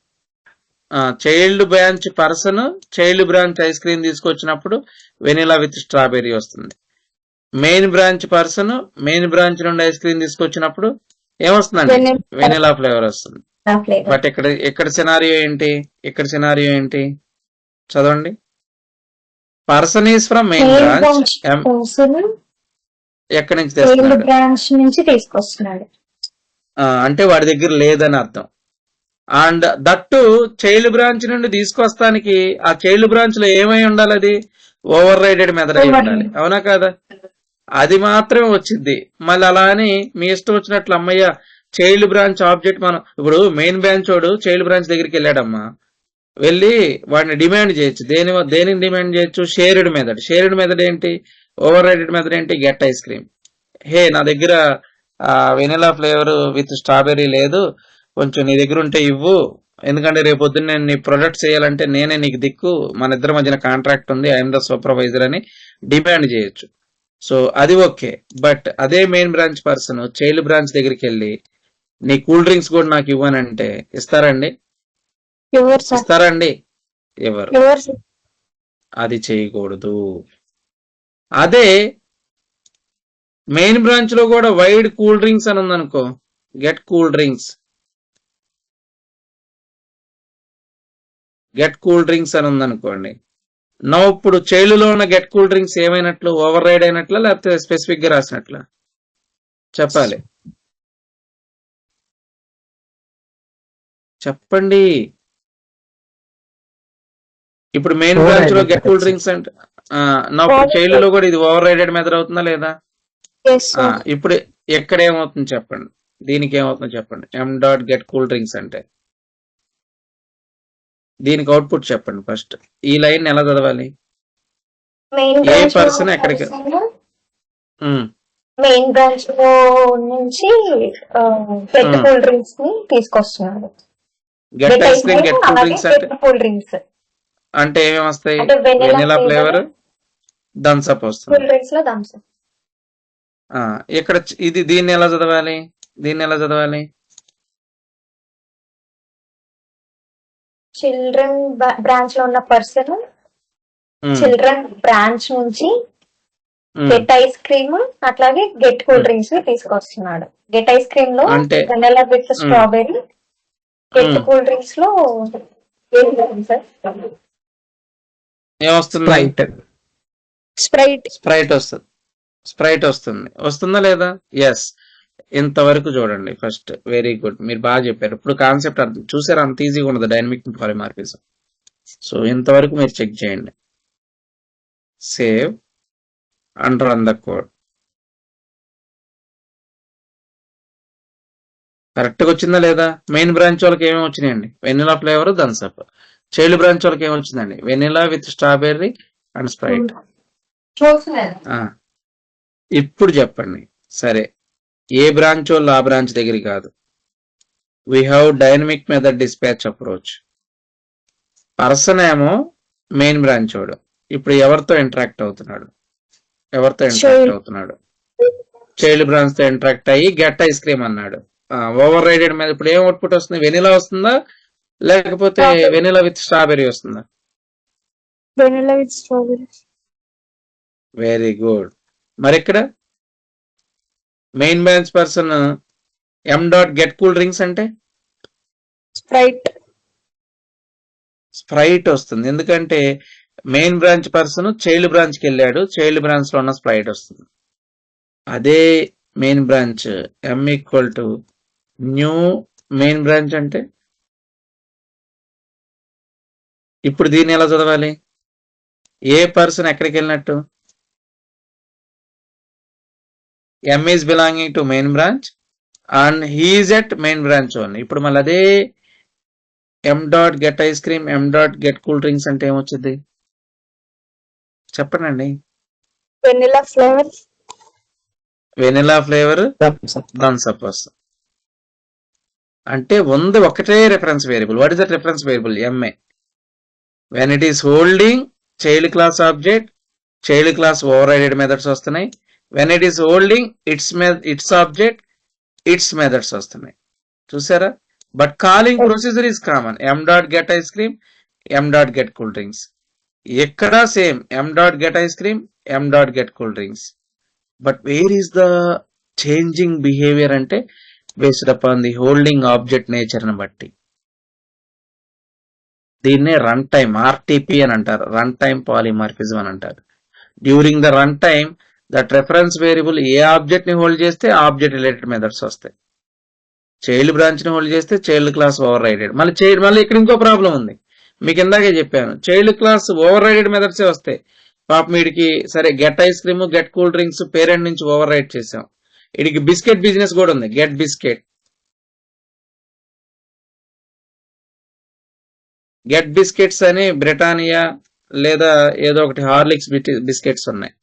child branch person child branch ice cream తీసుకొచ్చినప్పుడు వెనిలా విత్ స్ట్రాబెర్రీ వస్తుంది. Main branch person main branch నుండి ఐస్ క్రీమ్ తీసుకొచ్చినప్పుడు ఏమొస్తుందండి? Vanilla. వెనిలా ఫ్లేవర్ వస్తుంది. ఫ్లేవర్. బట్ ఇక్కడ సినారియో ఏంటి? చదవండి. Person is from main main branch. Branch person ఎక్కడి నుంచి చైల్డ్ తెస్తున్నాడు? బ్రాంచ్ నుంచి తీసుకొస్తున్నాడు. అంటే వాడి దగ్గర లేదని అర్థం. అండ్ దట్టు చైల్డ్ బ్రాంచ్ నుండి తీసుకొస్తానికి ఆ చైల్డ్ బ్రాంచ్ లో ఏమై ఉండాలి? అది ఓవర్ రైడెడ్ మెథడ్ అయి ఉండాలి. అవునా కాదా? అది మాత్రమే వచ్చింది. మళ్ళీ అలా అని మీ ఇష్టం వచ్చినట్లు అమ్మయ్య చైల్డ్ బ్రాంచ్ ఆబ్జెక్ట్ మనం ఇప్పుడు మెయిన్ బ్రాంచ్ వాడు చైల్డ్ బ్రాంచ్ దగ్గరికి వెళ్ళాడమ్మా. వెళ్ళి వాడిని డిమాండ్ చేయొచ్చు. దేనిని డిమాండ్ చేయొచ్చు? షేర్డ్ మెథడ్ ఏంటి? ఓవర్ రైడెడ్ మెథడ్ ఏంటి? Get ice cream. హే, నా దగ్గర వెనిలా ఫ్లేవర్ విత్ స్ట్రాబెర్రీ లేదు, కొంచెం నీ దగ్గర ఉంటే ఇవ్వు, ఎందుకంటే రేపు పొద్దున్న నేను నీ ప్రొడక్ట్ చేయాలంటే నేనే నీకు దిక్కు, మన ఇద్దరి మధ్యన కాంట్రాక్ట్ ఉంది, ఐఎమ్ ద సూపర్వైజర్ అని డిమాండ్ చేయొచ్చు. సో అది ఓకే. బట్ అదే main branch person child branch దగ్గరికి వెళ్ళి నీ కూల్ డ్రింక్స్ కూడా నాకు ఇవ్వనంటే ఇస్తారండి? ఎవరు? అది చేయకూడదు. అదే మెయిన్ బ్రాంచ్ లో కూడా వైడ్ కూల్ డ్రింక్స్ అని ఉందనుకో, గెట్ కూల్ డ్రింక్స్ అని ఉందనుకోండి. నా ఇప్పుడు చైల్డ్ లో ఉన్న గెట్ కూల్ డ్రింక్స్ ఏమైనట్లు? ఓవర్ రైడ్ అయినట్లా లేకపోతే స్పెసిఫిక్ గా రాసినట్లా? చెప్పాలి, చెప్పండి. ఇప్పుడు మెయిన్ Override బ్రాంచ్ లో get method, cool sir. Drinks అంటే నా చైల్డ్ లో కూడా ఇది ఓవర్ రైడెడ్ మెథడ్ అవుతుందా లేదా? ఇప్పుడు ఎక్కడ ఏమవుతుంది చెప్పండి? దీనికి ఏమవుతుందో చెప్పండి. M dot get cool drinks అంటే దీనికి అవుట్పుట్ చెప్పండి. ఫస్ట్ ఈ లైన్ ఎలా చదవాలి? మెయిన్ ఏ బ్రాంచ్ పర్సన్ ఎక్కడికి? మెయిన్ బ్రాంచ్ లో నుంచి గెట్ కూల్ డ్రింక్స్ ని తీసుకొస్తున్నాడు. Get ice cream get cool అలాగే డ్రింక్స్ అంటే గెట్ కూల్ డ్రింక్స్ అంటే ఏమేమి వస్తాయి? అంటే వెనిలా ఫ్లేవర్, థమ్స్ అప్ వస్తుంది. కూల్ డ్రింక్స్ లో థమ్స్ అప్. ఇక్కడ దీన్ని ఎలా చదవాలి? చిల్డ్రన్ బ్రాంచ్ లో ఉన్న పర్సన్ చిల్డ్రన్ బ్రాంచ్ నుంచి గెట్ ఐస్ క్రీమ్ అట్లాగే గెట్ కూల్ డ్రింక్స్ ని తీసుకొస్తున్నాడు. గెట్ ఐస్ క్రీమ్ లో అంటే vanilla with strawberry, get cool drinks లో ఏమొస్తుంది? స్ప్రైట్ వస్తుంది. వస్తుందా లేదా? ఎస్. ఇంతవరకు చూడండి. ఫస్ట్ వెరీ గుడ్, మీరు బాగా చెప్పారు. ఇప్పుడు కాన్సెప్ట్ అర్థం చూసారు, అంత ఈజీగా ఉండదు డైనమిక్ పాలిమార్ఫిజం. సో ఇంతవరకు మీరు చెక్ చేయండి. Save and run the code. Correct గా వచ్చిందా లేదా? మెయిన్ బ్రాంచ్ వాళ్ళకి ఏమేమి వచ్చినాయండి? Vanilla flavour, Thums Up. Child branch వాళ్ళకి ఏమొచ్చిందండి? Vanilla with strawberry and Sprite. ఇప్పుడు చెప్పండి. సరే, ఏ బ్రాంచ్ వాళ్ళు ఆ బ్రాంచ్ దగ్గర కాదు. We have dynamic method dispatch approach. Person ఏమో మెయిన్ బ్రాంచ్ వాడు. ఇప్పుడు ఎవరితో ఇంటరాక్ట్ అవుతున్నాడు? చైల్డ్ బ్రాంచ్ తో ఇంటరాక్ట్ అయ్యి గెట్ ఐస్ క్రీమ్ అన్నాడు. ఓవర్ రైడెడ్ మీద ఇప్పుడు ఏం అవుట్పుట్ వస్తుంది? వెనిలా వస్తుందా లేకపోతే వెనిలా విత్ స్ట్రాబెర్రీ వస్తుందా? Very good. మరి ఇక్కడ మెయిన్ బ్రాంచ్ పర్సన్ ఎం డాట్ గెట్ కూల్ డ్రింక్స్ అంటే స్ప్రైట్. స్ప్రైట్ వస్తుంది, ఎందుకంటే main branch person child branch కి వెళ్ళాడు, చైల్డ్ బ్రాంచ్ లో ఉన్న స్ప్రైట్ వస్తుంది. అదే main branch M equal to new main branch అంటే ఇప్పుడు దీన్ని ఎలా చదవాలి? ఏ పర్సన్ ఎక్కడికి వెళ్ళినట్టు? M is belonging to main branch and he is at main branch only. ఇప్పుడు మళ్ళీ అదే M dot get ice cream, M dot get cool drinks అంటే ఏమొచ్చింది చెప్పండి. Vanilla flavour. Vanilla flavour Thums Up వస్తుంది. అంటే ఉంది ఒకటే reference variable. What is that reference variable? MA. When it is holding child class object, child class overrided methods వస్తున్నాయి. When it is holding its object, its methods వస్తున్నాయి. చూసారా? But calling procedure is common. M dot get ice cream, M dot get cool drinks. ఎక్కడ same M dot get ice cream, M dot get cool drinks. But where is the changing behaviour అంటే based upon the holding object nature ని బట్టి. దీన్నే run time RTP అని అంటారు, run time polymorphism అని అంటారు. During the run time that reference variable A object ని hold చేస్తే ఆబ్జెక్ట్ రిలేటెడ్ మెథడ్స్ వస్తాయి. చైల్డ్ బ్రాంచ్ ని హోల్డ్ చేస్తే చైల్డ్ క్లాస్ ఓవర్ రైడెడ్. మళ్ళీ ఇక్కడ ఇంకో ప్రాబ్లం ఉంది, మీకు ఇందాకే చెప్పాను. చైల్డ్ క్లాస్ ఓవర్ రైడెడ్ మెథడ్సే వస్తాయి. పాప వీడికి సరే get ice cream, get cool drinks parent నుంచి ఓవర్ రైడ్ చేసాం. వీడికి బిస్కెట్ బిజినెస్ కూడా ఉంది, గెట్ బిస్కెట్. గెట్ బిస్కెట్స్ అని బ్రిటానియా లేదా ఏదో ఒకటి హార్లిక్స్ బిస్కెట్స్ ఉన్నాయి.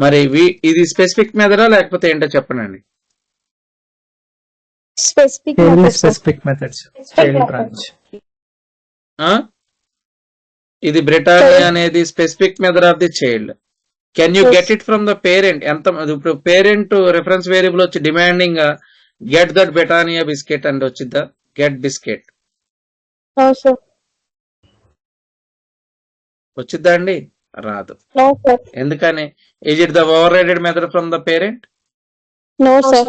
మరి ఇది స్పెసిఫిక్ మెథడా లేకపోతే ఏంటో చెప్పనండి. Specific methods child branch. ఇది బ్రిటానియా అనేది specific method of the child. Can you get it from the parent? ఇప్పుడు పేరెంట్ రెఫరెన్స్ వేరియబుల్ వచ్చి demanding get that Britannia biscuit అని వచ్చిద్దా? గెట్ బిస్కెట్ వచ్చిద్దా అండి? రాదు. ఎందుకని? Is it the overrided method from the parent? No, sir.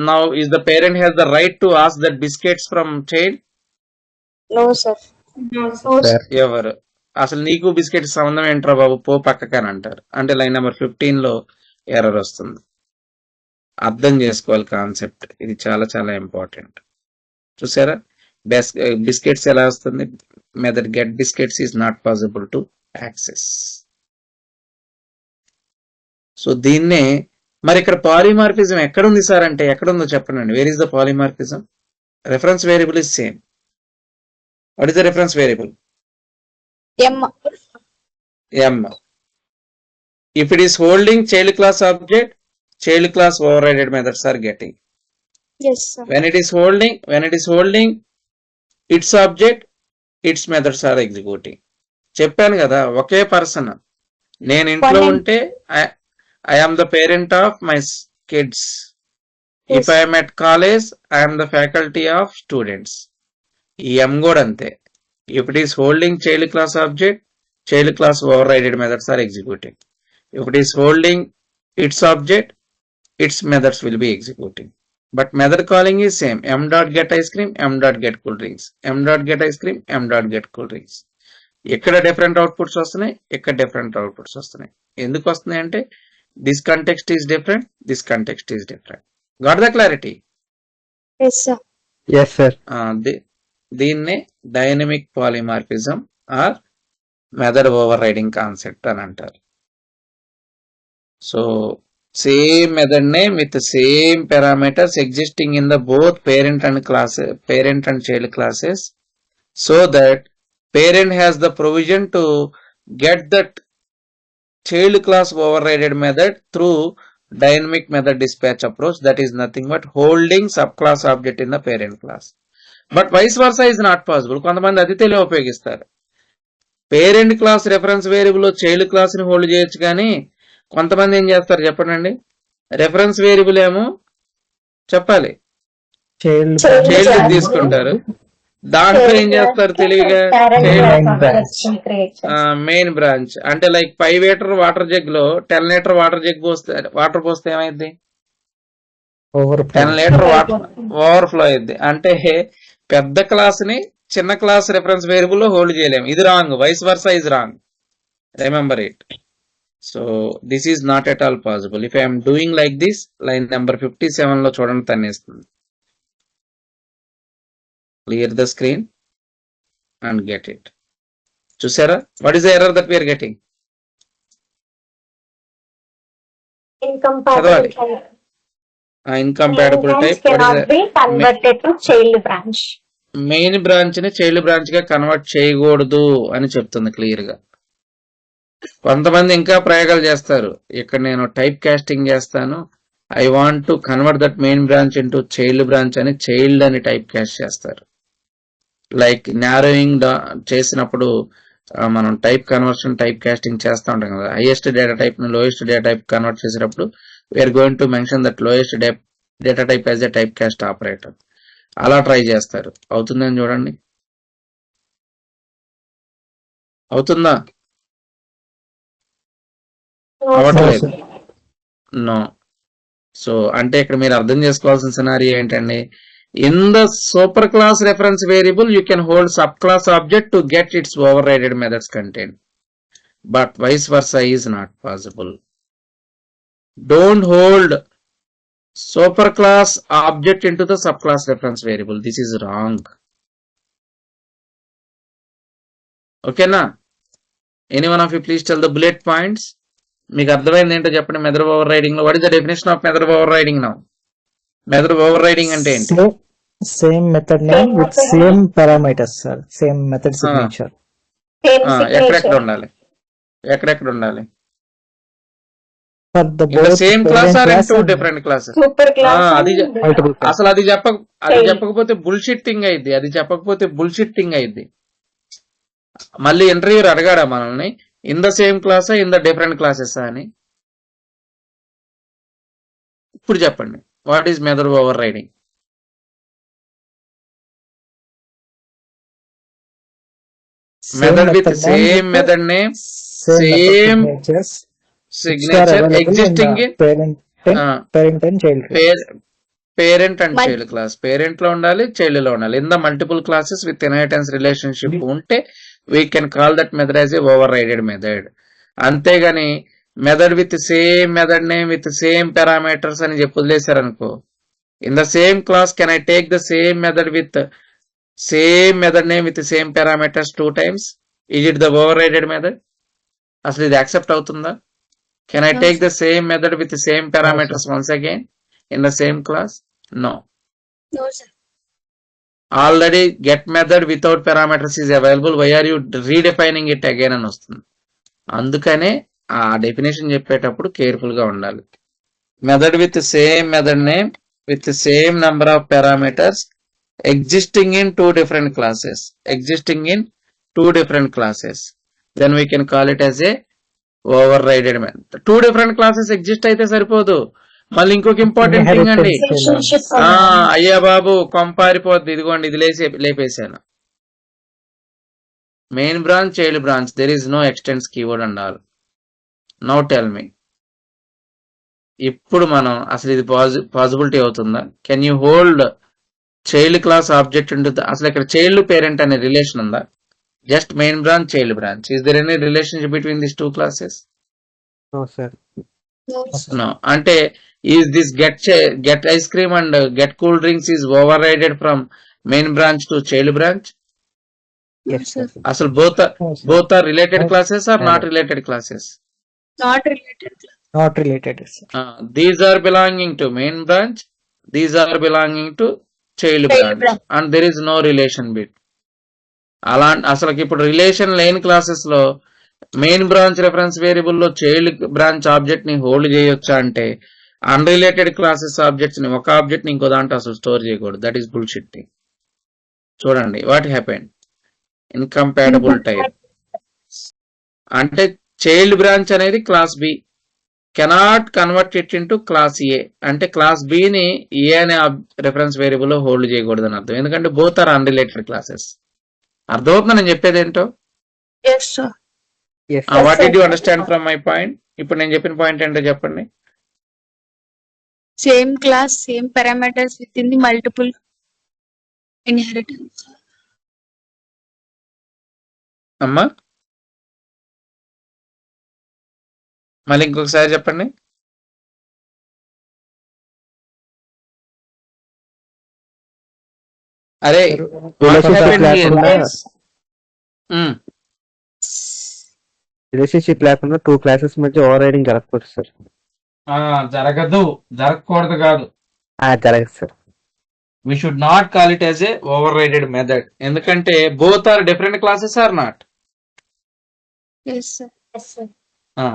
Now is the parent has the right to ask that biscuits from child? No, sir. ఎవరు అసలు నీకు biscuit సంబంధం ఏంట్రా బాబు, పో పక్కకని అంటారు. అంటే లైన్ నెంబర్ 15 లో ఎర్రర్ వస్తుంది. అర్థం చేసుకోవాలి కాన్సెప్ట్, ఇది చాలా చాలా ఇంపార్టెంట్. చూసారా బిస్కెట్స్ ఎలా వస్తుంది? Method get biscuits is not possible to access. So దీన్నే మరి ఇక్కడ పాలిమార్ఫిజం ఎక్కడుంది సార్ అంటే ఎక్కడుందో చెప్పండి. Where is the polymorphism? Reference variable is same. What is the reference variable? M. If it is holding child class object, child class overrided methods are getting. Yes, sir. When it is holding its object, its methods are executing. చెప్పాను కదా, ఒకే person. నేను ఇంట్లో ఉంటే I am the parent of my kids. If I am at college, I am the faculty of students. ఈ M కూడా అంతే. If it is holding child class object, child class overrided methods are executing. If it is holding its object, its methods will be executing. But method calling is same. M dot get ice cream, M dot get cool drinks. M dot get ice cream, M dot get cool drinks. ఎక్కడ different outputs వస్తున్నాయి, ఎక్కడ different outputs వస్తున్నాయి. ఎందుకు వస్తున్నాయి అంటే this context is different, this context is different. Got the clarity? Yes, sir. Yes, sir. దీన్నే dynamic polymorphism or method overriding concept అని అంటారు. So same method name with same parameters existing in the both parent and child classes, so that parent has the provision to get that child class overrided method through dynamic method dispatch approach. That is nothing but holding subclass object in the parent class. But vice versa is not possible. కొంతమంది అది తెలియ ఉపయోగిస్తారు. Parent class reference variable child class ని hold చేయొచ్చు, కానీ కొంతమంది ఏం చేస్తారు చెప్పండి, రెఫరెన్స్ వేరియబుల్ ఏమో చెప్పాలి చైల్డ్ తీసుకుంటారు, దాంట్లో ఏం చేస్తారు తెలివిగా Main branch. మెయిన్ బ్రాంచ్ అంటే లైక్ 5 లీటర్ వాటర్ జగ్ లో 10 లీటర్ వాటర్ పోస్తే ఏమైంది? 10 లీటర్ వాటర్ ఓవర్ఫ్లో అయింది. అంటే పెద్ద క్లాస్ ని చిన్న క్లాస్ రెఫరెన్స్ వేరియబుల్ లో హోల్డ్ చేయలేము. ఇది wrong. Vice versa is wrong. Remember it. So this is not at all possible. If I'm doing like this, line number 57 లో చూడండి తన్నేస్తుంది. Clear the screen and get it. చూసారా? What is the error that we are getting? చదవాలి. Incompatible type. Main branch ని child branch గా convert చేయకూడదు అని చెప్తుంది క్లియర్ గా. కొంతమంది ఇంకా ప్రయోగాలు చేస్తారు. ఇక్కడ నేను టైప్ కాస్టింగ్ చేస్తాను, I want to convert that main branch into child branch అని చైల్డ్ అని టైప్ కాస్ట్ చేస్తారు. లైక్ నారోయింగ్ చేసినప్పుడు మనం టైప్ కన్వర్షన్ టైప్ కాస్టింగ్ చేస్తూ ఉంటాం కదా. హైయెస్ట్ డేటా టైప్ ని లోయెస్ట్ డేటా టైప్ కన్వర్ట్ చేసేటప్పుడు we're going to mention that lowest data type as a type cast operator. అలా ట్రై చేస్తారు. అవుతుందని చూడండి. అవుతుందా? అవ్వట్లేదు. నో. సో అంటే ఇక్కడ మీరు అర్థం చేసుకోవాల్సిన సినారియో ఏంటండి? In the super class reference variable you can hold sub class object to get its overrided methods content, but vice versa is not possible. Don't hold super class object into the sub class reference variable. This is wrong. ఓకేనా? Any one of you please tell the bullet points. మీకు అర్థమైంది ఏంటో చెప్పండి. Method overriding లో what is the definition of method overriding now? Method over riding అంటే ఏంటి? Same method name with same parameters, sir. Same method signature. ఎక్కడెక్కడ ఉండాలి? ఎక్కడెక్కడ ఉండాలి? For the In the both same class parent or in class two and different classes? Super అది multiple class. అసలు అది చెప్పకపోతే బుల్షిట్టింగ్ అయింది. అది చెప్పకపోతే బుల్షిట్టింగ్ అయింది. మళ్ళీ ఇంటర్వ్యూర్ అడగాడా మనల్ని ఇన్ ద సేమ్ క్లాసా ఇన్ ద డిఫరెంట్ క్లాసెస్ అని? ఇప్పుడు చెప్పండి, what is method overriding? Method with same method name, same signature, existing in parent and child class. Parent and child class. Parent లో ఉండాలి, child లో ఉండాలి. In the multiple classes with inheritance relationship ఉంటే we can call that method as a overrided method. అంతేగాని method with same method name with same parameters అని చెప్పి వదిలేశారనుకో, in the same class can I take the same method with same method name with same parameters 2 times? Is it the overrided method? అసలు ఇది accept అవుతుందా? Can I take the same method with same parameters once again in the same class? No, sir. Already get method without parameters is available. Why are you redefining it again అని వస్తుంది. అందుకనే ఆ definition చెప్పేటప్పుడు careful గా ఉండాలి. Method with same method name with same number of parameters existing in two different classes, then we can call it as a overridden method. 2 different classes exist అయితే సరిపోదు, మళ్ళీ ఇంకొక ఇంపార్టెంట్ థింగ్ అండి. అయ్యా బాబు కొంపారిపోద్ది. ఇదిగోండి, ఇది లేపేశాను. Main branch, child branch, there is no extends keyword and all. Now tell me, ఇప్పుడు మనం అసలు ఇది పాసిబిలిటీ అవుతుందా? Can you hold child class object ఉంటుంది? అసలు ఇక్కడ చైల్డ్ పేరెంట్ అనే రిలేషన్ ఉందా? Just main branch, child branch. Is there any relationship between this 2 classes? No, sir. No. అంటే is this get ice cream and get cool drinks is overrided from main branch to child branch? Yes, sir. అసలు both are related classes or not related classes? Not related. Not related, sir. These are belonging to main branch, these are belonging to child branch, and there is no relation bit. అలా అసలు ఇప్పుడు relation లేని classes లో main branch reference variable లో child branch object ని hold చేయొచ్చా అంటే, unrelated classes objects ని ఒక ఆబ్జెక్ట్ ని ఇంకో దాంట్లో అసలు స్టోర్ చేయకూడదు. That is bullshitting. చూడండి వాట్ హ్యాపెండ్. ఇన్కంపాటబుల్ టైప్ అంటే చైల్డ్ బ్రాంచ్ అనేది class B, cannot convert it into class A, అంటే క్లాస్ బి ని ఏ అనే రిఫరెన్స్ వేరియబుల్ లో హోల్డ్ చేయకూడదు అని అర్థం. ఎందుకంటే బోత్ ఆర్ అన్రిలేటెడ్ క్లాసెస్. అర్థమవుతుందా నేను చెప్పేది ఏంటో? Yes, sir. Yes, what did you understand from my point? ఇప్పుడు నేను చెప్పిన పాయింట్ ఏంటో చెప్పండి. Same class, same parameters within the multiple inheritance. అమ్మా మళ్ళీ ఇంకొకసారి చెప్పండి. అరే రిలేషన్షిప్ లేకుండా రిలేషన్షిప్ లేకుండా 2 క్లాసెస్ మధ్య ఓవర్ రైడింగ్ జరగకూడదు సార్. జరగకూడదు కాదు, జరగదు sir. we should not call it as a overrided method, ఎందుకంటే both are different classes or not. Yes, sir.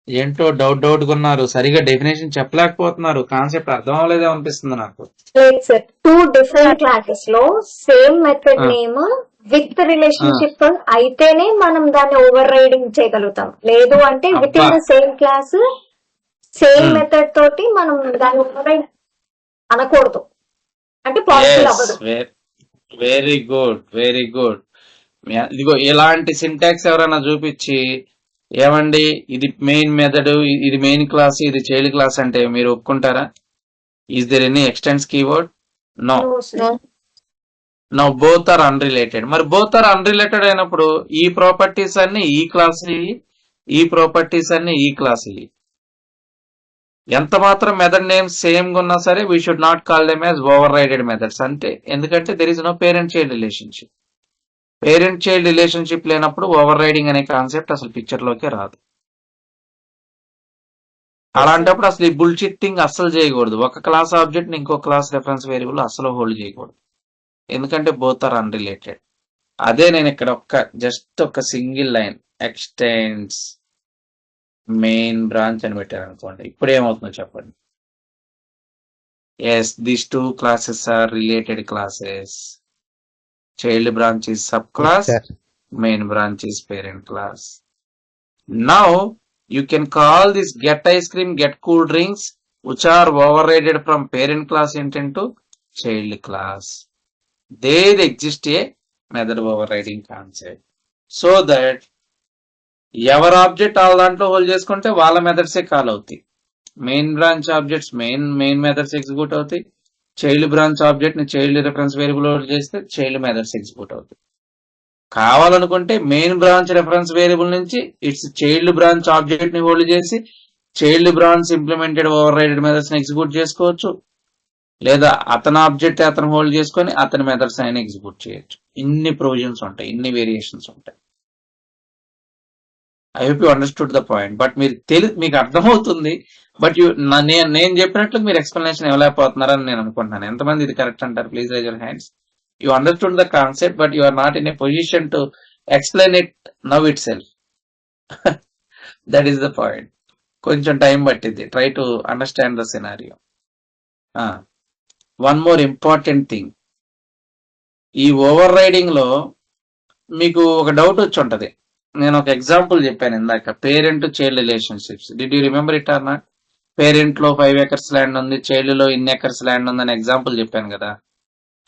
ఏంటో డౌట్ కొన్నారు, సరిగా డెఫినేషన్ చెప్పలేకపోతున్నారు, కాన్సెప్ట్ అర్థం అవ్వలేదే అనిపిస్తుంది నాకు. లేదు సార్, 2 డిఫరెంట్ క్లాసెస్ లో same method name with relationship అయితేనే మనం దాన్ని ఓవర్ రైడింగ్ చేయగలుగుతాం. లేదు అంటే with in the same class same method తోటి మనం దాన్ని ఓవర్ రైడ్ అనకూడదు, అంటే పాసిబుల్ అవ్వదు. Very good, very good. ఇదిగో ఇలాంటి సింటాక్స్ ఎవరైనా చూపించి ఏమండి ఇది మెయిన్ మెథడ్, ఇది మెయిన్ క్లాస్, ఇది చైల్డ్ క్లాస్ అంటే మీరు ఒప్పుకుంటారా? Is there any extends keyword? No. No, both are unrelated. మరి బోత్ ఆర్ అన్రిలేటెడ్ అయినప్పుడు ఈ ప్రాపర్టీస్ అన్ని ఈ క్లాస్, ఈ ప్రాపర్టీస్ అన్ని ఈ క్లాస్. ఎంత మాత్రం మెథడ్ నేమ్ సేమ్ గా ఉన్నా సరే we should not call them as overrided methods. అంటే ఎందుకంటే there is no parent child relationship. Parent child relationship లేనప్పుడు ఓవర్ రైడింగ్ అనే కాన్సెప్ట్ అసలు పిక్చర్ లోకే రాదు. అలాంటప్పుడు అసలు ఈ బుల్షిట్ థింగ్ అస్సలు చేయకూడదు. ఒక క్లాస్ ఆబ్జెక్ట్ ని ఇంకో క్లాస్ రెఫరెన్స్ వేరియబుల్ అసలు హోల్డ్ చేయకూడదు, ఎందుకంటే బోత్ ఆర్ అన్రిలేటెడ్. అదే నేను ఇక్కడ జస్ట్ ఒక single line extends main branch అని పెట్టారు అనుకోండి, ఇప్పుడు ఏమవుతుందో చెప్పండి. Yes, these 2 classes are related classes. Child branch is subclass, Yes, main branch is parent class. Now you can call this get ice cream, get cool drinks, which are overridden from parent class into child class. There exists a method overriding concept, so that ఎవరి object వాళ్ళ దాంట్లో hold చేసుకుంటే వాళ్ళ మెథడ్సే call అవుతాయి. Main branch objects main methods execute అవుతాయి. Child branch object ని child reference variable hold చేస్తే child methods execute అవుతాయి. కావాలనుకుంటే మెయిన్ బ్రాంచ్ రెఫరెన్స్ వేరియబుల్ నుంచి ఇట్స్ చైల్డ్ బ్రాంచ్ ఆబ్జెక్ట్ ని హోల్డ్ చేసి child branch implemented over raided methods ని execute చేసుకోవచ్చు, లేదా అతని ఆబ్జెక్ట్ అతను హోల్డ్ చేసుకొని అతని మెథడ్స్ అయినా ఎగ్జిక్యూట్ చేయొచ్చు. ఇన్ని ప్రొవిజన్స్ ఉంటాయి, ఇన్ని వేరియేషన్స్ ఉంటాయి. I hope you understood the point. But మీకు అర్థమవుతుంది, బట్ నేను చెప్పినట్లు మీరు ఎక్స్ప్లెనేషన్ ఇవ్వలేకపోతున్నారని నేను అనుకుంటున్నాను. ఎంతమంది ఇది కరెక్ట్ అంటారు? Please raise your hands. You understood the concept, but you are not in a position to explain it now itself. That is the point. కొంచెం టైం పట్టింది. Try to understand the scenario. One more important thing, ఈ overriding లో మీకు ఒక doubt వచ్చి ఉంటది. నేను ఒక ఎగ్జాంపుల్ చెప్పాను ఇందాక, parent child relationships. Did you remember it or not? Parent లో 5 acres ల్యాండ్ ఉంది, చైల్డ్ లో ఇన్ని acres ల్యాండ్ ఉంది అని ఎగ్జాంపుల్ చెప్పాను కదా,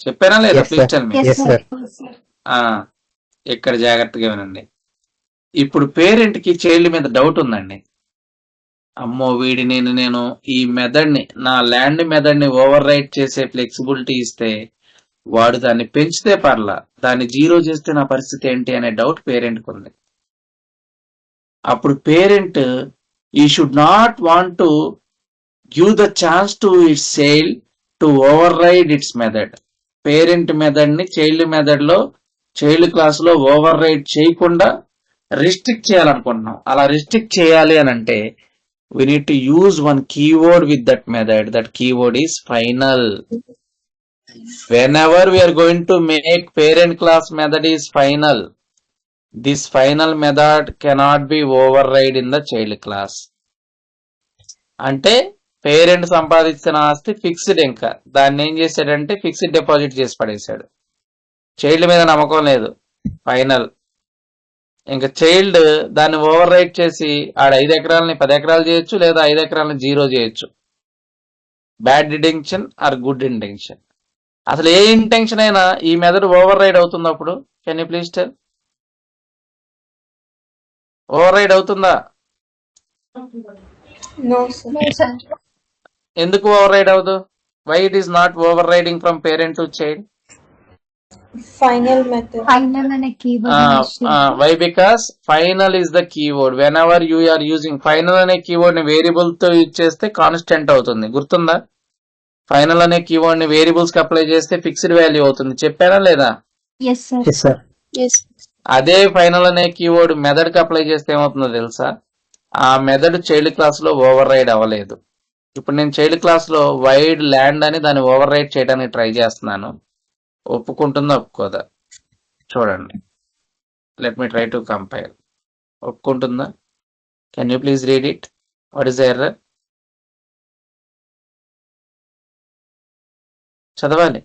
చెప్పానా లేదా? Yes, sir. Please tell me. Yes, sir. ఇక్కడ జాగ్రత్తగా వినండి. ఇప్పుడు పేరెంట్ కి చైల్డ్ మీద డౌట్ ఉందండి. అమ్మో వీడి నేను ఈ మెథడ్ ని, నా ల్యాండ్ మెథడ్ ని ఓవర్ రైట్ చేసే ఫ్లెక్సిబిలిటీ ఇస్తే వాడు దాన్ని పెంచితే పర్లా, దాన్ని 0 చేస్తే నా పరిస్థితి ఏంటి అనే డౌట్ పేరెంట్ కు ఉంది. అప్పుడు పేరెంట్ ఈ should not want to give the chance to its child to override its method. Parent method ని చైల్డ్ మెథడ్ లో చైల్డ్ క్లాస్ లో ఓవర్ రైడ్ చేయకుండా రిస్ట్రిక్ట్ చేయాలనుకుంటున్నాం. అలా రిస్ట్రిక్ట్ చేయాలి అని అంటే we need to use one keyword with that method. That keyword is final. Whenever we are going to make parent class method is final, this final method cannot be override in the child class. అంటే parent సంపాదించిన ఆస్తి fixed, ఇంకా దాన్ని ఏం చేశాడంటే fixed deposit చేసి పడేశాడు. Child మీద నమ్మకం లేదు, ఫైనల్. ఇంకా చైల్డ్ దాన్ని ఓవర్ రైట్ చేసి ఆడ 5 ఎకరాలని 10 ఎకరాలు చేయొచ్చు, లేదా 5 ఎకరాలని 0 చేయొచ్చు. Bad intention or good intention. అసలు ఏ ఇంటెన్షన్ అయినా ఈ మెథడ్ ఓవర్ రైడ్ అవుతుంది అప్పుడు. Can you please tell? Override అవుతుందా? No, sir. ఎందుకు ఓవర్ రైడ్ అవ్వదు? Why it is not overriding from parent to child? Final method. Final అనే keyword why? Because final is the keyword. Whenever you are using final అనే keyword ని variable తో use చేస్తే constant అవుతుంది. గుర్తుందా? Final అనే keyword ని variables కి అప్లై చేస్తే ఫిక్స్డ్ వాల్యూ అవుతుంది. చెప్పారా లేదా? Yes sir. Yes, sir. Yes. అదే ఫైనల్ అనే కీవర్డ్ మెథడ్ కి అప్లై చేస్తే ఏమవుతుందో తెలుసా? ఆ మెథడ్ చైల్డ్ క్లాస్ లో ఓవర్ రైడ్ అవ్వలేదు. ఇప్పుడు నేను చైల్డ్ క్లాస్ లో వైడ్ ల్యాండ్ అని దాన్ని ఓవర్ రైడ్ చేయడానికి ట్రై చేస్తున్నాను. ఒప్పుకుంటుందా ఒప్పుకోదా? చూడండి. Let me try to compile. ఒప్పుకుంటుందా? Can you please read it? What is the error? చదవాలి.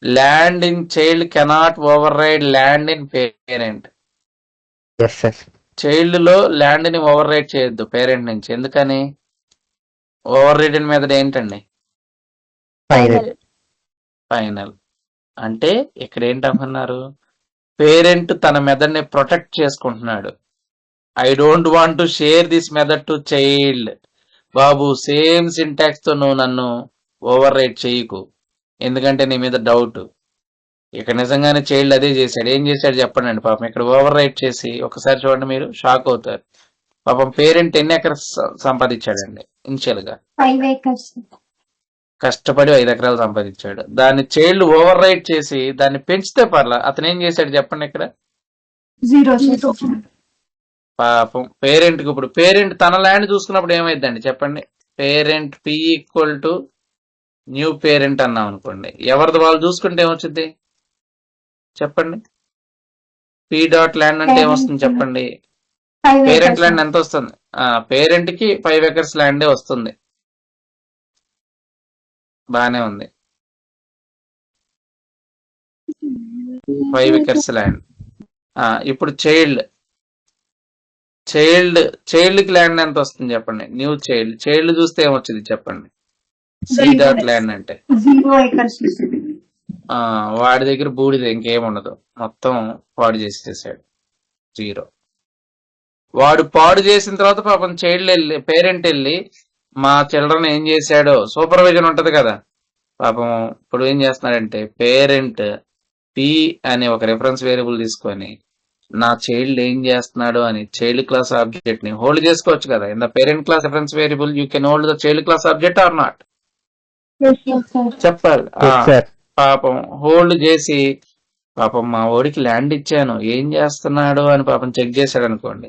Land in child cannot override land in parent. Yes sir. Child లో ల్యాండ్ ని ఓవర్ రైడ్ చేయొద్దు పేరెంట్ నుంచి. ఎందుకని? ఓవర్ రైడ్ మెథడ్ ఏంటండి? Final. Final. అంటే ఇక్కడ ఏంటనుకున్నారు? పేరెంట్ తన మెథడ్ ని ప్రొటెక్ట్ చేసుకుంటున్నాడు. I don't want to share this method to child. బాబు సేమ్ సింటాక్స్ తో నువ్వు నన్ను ఓవర్ రైడ్ చేయకు, ఎందుకంటే నీ మీద డౌట్. ఇక్కడ నిజంగానే చైల్డ్ అదే చేశాడు. ఏం చేశాడు చెప్పండి. పాపం ఇక్కడ ఓవర్ రైడ్ చేసి ఒకసారి చూడండి, మీరు షాక్ అవుతారు. పాపం పేరెంట్ ఎన్ని ఎకర్స్ సంపాదించాడండి ఇనిషియల్ గా? 5 acres. కష్టపడి 5 ఎకరాలు సంపాదించాడు. దాన్ని చైల్డ్ ఓవర్ రైడ్ చేసి దాన్ని పెంచితే పర్లా. అతను ఏం చేశాడు చెప్పండి ఇక్కడ? 0. పాపం పేరెంట్ కి ఇప్పుడు పేరెంట్ తన ల్యాండ్ చూసుకున్నప్పుడు ఏమైందండి చెప్పండి? Parent P equal to new parent అన్నాం అనుకోండి. ఎవరిది వాళ్ళు చూసుకుంటే ఏమొచ్చింది చెప్పండి? పి డాట్ ల్యాండ్ అంటే ఏమొస్తుంది చెప్పండి? పేరెంట్ ల్యాండ్ ఎంత వస్తుంది? పేరెంట్ కి 5 ఎకర్స్ ల్యాండే వస్తుంది. బానే ఉంది. 5 ఎకర్స్ ల్యాండ్. ఇప్పుడు చైల్డ్ కి ల్యాండ్ ఎంత వస్తుంది చెప్పండి? న్యూ చైల్డ్ చూస్తే ఏమొచ్చింది చెప్పండి? సి డాట్ ల్యాండ్ అంటే 0 acres. వాడి దగ్గర బూడిద ఇంకేముండదు, మొత్తం పాడు చేసేసాడు. 0. వాడు పాడు చేసిన తర్వాత పాపం పేరెంట్ వెళ్ళి మా చిల్డ్రన్ ఏం చేశాడో సూపర్విజన్ ఉంటది కదా. పాపం ఇప్పుడు ఏం చేస్తున్నాడంటే పేరెంట్ పి అనే ఒక రిఫరెన్స్ వేరియబుల్ తీసుకొని నా చైల్డ్ ఏం చేస్తున్నాడు అని చైల్డ్ క్లాస్ ఆబ్జెక్ట్ ని హోల్డ్ చేసుకోవచ్చు కదా. In the parent class reference variable you can hold the child class object or not? చెప్పాలి. పాపం హోల్డ్ చేసి పాపం మా ఓడికి ల్యాండ్ ఇచ్చాను ఏం చేస్తున్నాడు అని పాపం చెక్ చేశాడు అనుకోండి.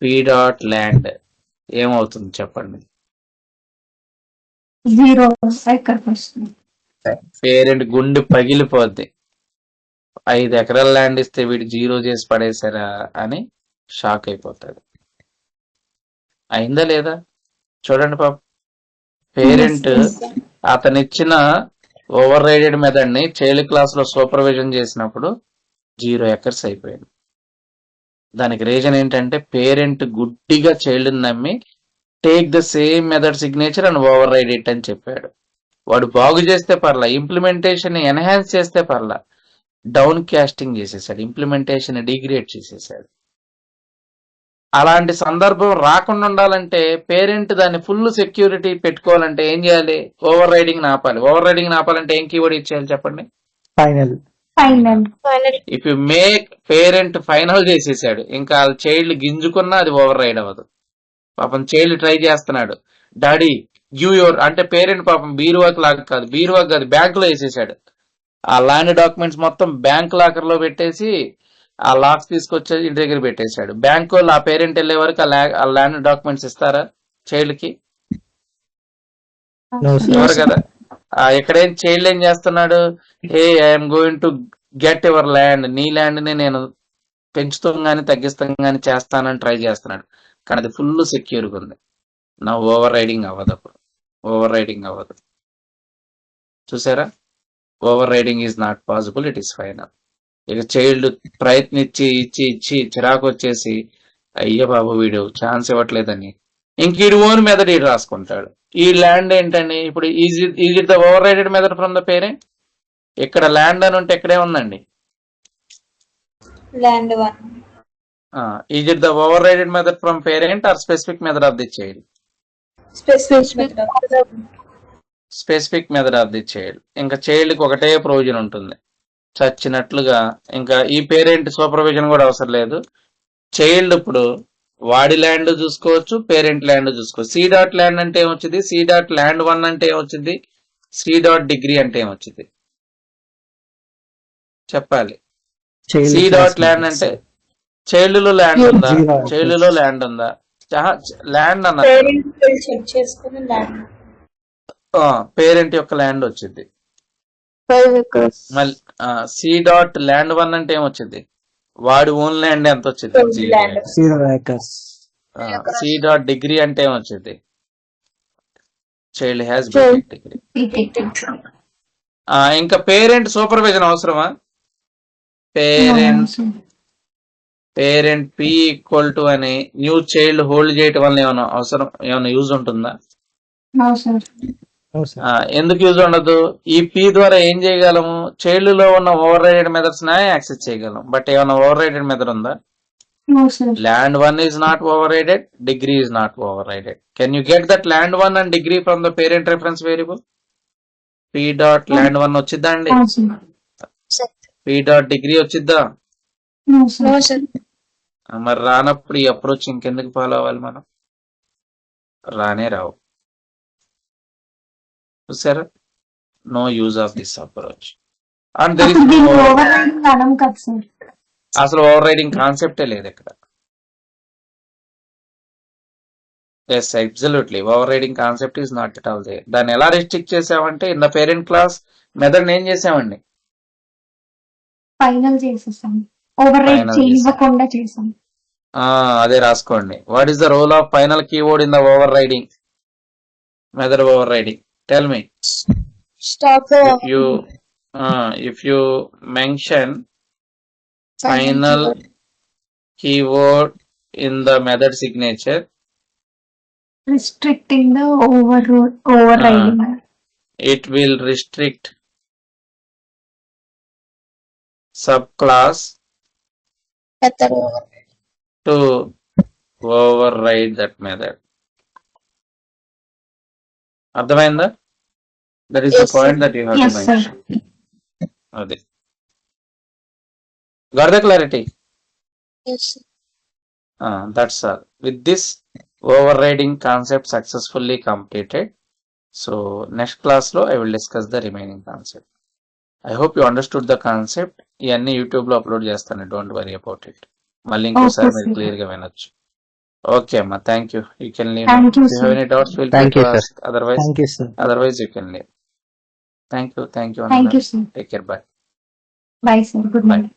పి డాట్ ల్యాండ్ ఏమవుతుంది చెప్పండి? 0 acres. పేరెంట్ గుండె పగిలిపోద్ది. 5 ఎకరాల ల్యాండ్ ఇస్తే వీడు 0 చేసి పడేశారా అని షాక్ అయిపోతాడు. అయిందా లేదా చూడండి పాప. పేరెంట్ అతనిచ్చిన ఓవర్ రైడెడ్ మెథడ్ ని చైల్డ్ క్లాస్ లో సూపర్విజన్ చేసినప్పుడు 0 ఎకర్స్ అయిపోయింది. దానికి రీజన్ ఏంటంటే పేరెంట్ గుడ్డిగా చైల్డ్ నమ్మి take the same method signature and override it అని చెప్పాడు. వాడు బాగు చేస్తే పర్లా, ఇంప్లిమెంటేషన్ ఎన్హాన్స్ చేస్తే పర్లా, డౌన్ క్యాస్టింగ్ చేసేసాడు, ఇంప్లిమెంటేషన్ డిగ్రేడ్ చేసేసాడు. అలాంటి సందర్భం రాకుండా ఉండాలంటే పేరెంట్ దాన్ని ఫుల్ సెక్యూరిటీ పెట్టుకోవాలంటే ఏం చేయాలి? ఓవర్ రైడింగ్ ఆపాలి. ఓవర్ రైడింగ్ ఆపాలంటే ఏం కీవర్డ్ ఇచ్చేయాలి చెప్పండి? Final. If you make parent final చేసేసాడు, ఇంకా చైల్డ్ గింజుకున్నా అది ఓవర్ రైడ్ అవ్వదు. పాపం చైల్డ్ ట్రై చేస్తున్నాడు, డాడీ గివ్ యువర్ అంటే పేరెంట్ పాపం బీరువాకి కాదు బ్యాంక్ లో వేసేసాడు. ఆ ల్యాండ్ డాక్యుమెంట్స్ మొత్తం బ్యాంక్ లాకర్ లో పెట్టేసి ఆ లాక్స్ తీసుకొచ్చి ఇంటి దగ్గర పెట్టేశాడు. బ్యాంక్ వాళ్ళు ఆ పేరెంట్ వెళ్లే వరకు ఆ ల్యాండ్ డాక్యుమెంట్స్ ఇస్తారా చైల్డ్ కి? No, sir. ఎవరు కదా. ఎక్కడేం చైల్డ్ ఏం చేస్తున్నాడు? Hey I'm going to get your land, నీ ల్యాండ్ ని నేను పెంచుతాం గానీ తగ్గిస్తాం గానీ చేస్తానని ట్రై చేస్తున్నాడు. కానీ అది ఫుల్ సెక్యూర్గా ఉంది. నా ఓవర్ రైడింగ్ అవ్వదు. అప్పుడు ఓవర్ రైడింగ్ అవ్వదు. చూసారా? Over riding is not possible, it is final. ఇక చైల్డ్ ప్రయత్నించి ఇచ్చి చిరాకు వచ్చేసి అయ్య బాబు వీడు ఛాన్స్ ఇవ్వట్లేదని ఇంక ఈ ఓన్ మెథడ్ ఈడు రాసుకుంటాడు. ఈ ల్యాండ్ ఏంటండి ఇప్పుడు is it the overrided method from the parent? ఇక్కడ ల్యాండ్ అని ఉంటే ఇక్కడే ఉందండి. Land 1. Is it the overrided method from parent are specific method of the child? Specific method of the child. ఇంకా child కి ఒకటే provision ఉంటుంది, చచ్చినట్లుగా ఇంకా ఈ పేరెంట్ సూపర్విజన్ కూడా అవసరం లేదు. చైల్డ్ ఇప్పుడు వాడి ల్యాండ్ చూసుకోవచ్చు, పేరెంట్ ల్యాండ్ చూసుకోవచ్చు. సి డాట్ ల్యాండ్ అంటే ఏమొచ్చింది, సి డాట్ ల్యాండ్ 1 అంటే ఏమొచ్చింది, సి డాట్ డిగ్రీ అంటే ఏమొచ్చింది చెప్పాలి. సి డాట్ ల్యాండ్ అంటే చైల్డ్ లో ల్యాండ్ ఉందా, చైల్డ్ లో ల్యాండ్ ఉందా, ల్యాండ్ అన్న పేరెంట్ యొక్క ల్యాండ్ వచ్చింది. మళ్ళీ సి డాట్ ల్యాండ్ 1 అంటే ఏమొచ్చింది, వాడి ఓన్ ల్యాండ్ ఎంత వచ్చింది, 0 acres. సి డాట్ డిగ్రీ అంటే ఏమొచ్చింది, చైల్డ్ హ్యాస్ డిగ్రీ. ఇంకా పేరెంట్ సూపర్విజన్ అవసరమా? పేరెంట్ పి ఈక్వల్ టు అని న్యూ చైల్డ్ హోల్డ్ చేయటం వల్ల ఏమైనా అవసరం, ఏమైనా యూజ్ ఉంటుందా? No, sir. ఎందుకు యూజ్ ఉండదు? ఈ పి ద్వారా ఏం చేయగలము, చైల్డ్ లో ఉన్న ఓవర్ రైడెడ్ మెథడ్స్ యాక్సెస్ చేయగలం. బట్ ఏమైనా ఓవర్ రైడెడ్ మెథడ్ ఉందా? Land 1 is not overrided, degree is not overrided. Can you get that land 1 and degree from the parent reference variable? P dot land 1 వచ్చిద్దా అండి, P dot degree వచ్చిద్దా? మరి రానప్పుడు ఈ approach ఇంకెందుకు follow అవ్వాలి మనం, రానే రావు. చూసారా, no use of this approach. And there is అసలు ఓవర్ రైడింగ్ కాన్సెప్టే లేదు ఇక్కడ. Yes absolutely, overriding concept is not at all there. దాన్ని ఎలా రెస్ట్రిక్ట్ చేసామంటే in the parent class method ఏం చేసామండి, ఫైనల్ చేసేసాం, ఓవర్ రైడ్ చేయకుండా చేసాం. అదే రాసుకోండి. What is the role of final keyword in the overriding method overriding? Tell me. If you mention final keyword in the method signature, restricting the overriding. It will restrict subclass to override that method. అర్థమైందా? That is the point that you have to mention. Ade. Got the clarity? Yes. That's all. With this, overriding concept successfully completed. So next class lo I will discuss the remaining concept. I hope you understood the concept. ఇవన్నీ YouTube లో upload చేస్తాను, don't worry about it. మళ్ళీ ఇంకోసారి మీరు clear గా వినొచ్చు. Okay అమ్మా, thank you. You can leave. Thank you, If you sir. have any doubts, feel free Thank to you, sir. ask. Otherwise Thank you, sir. you can leave. Thank you. Thank you, sir. Take care. Bye. Bye, sir. Good Bye. night.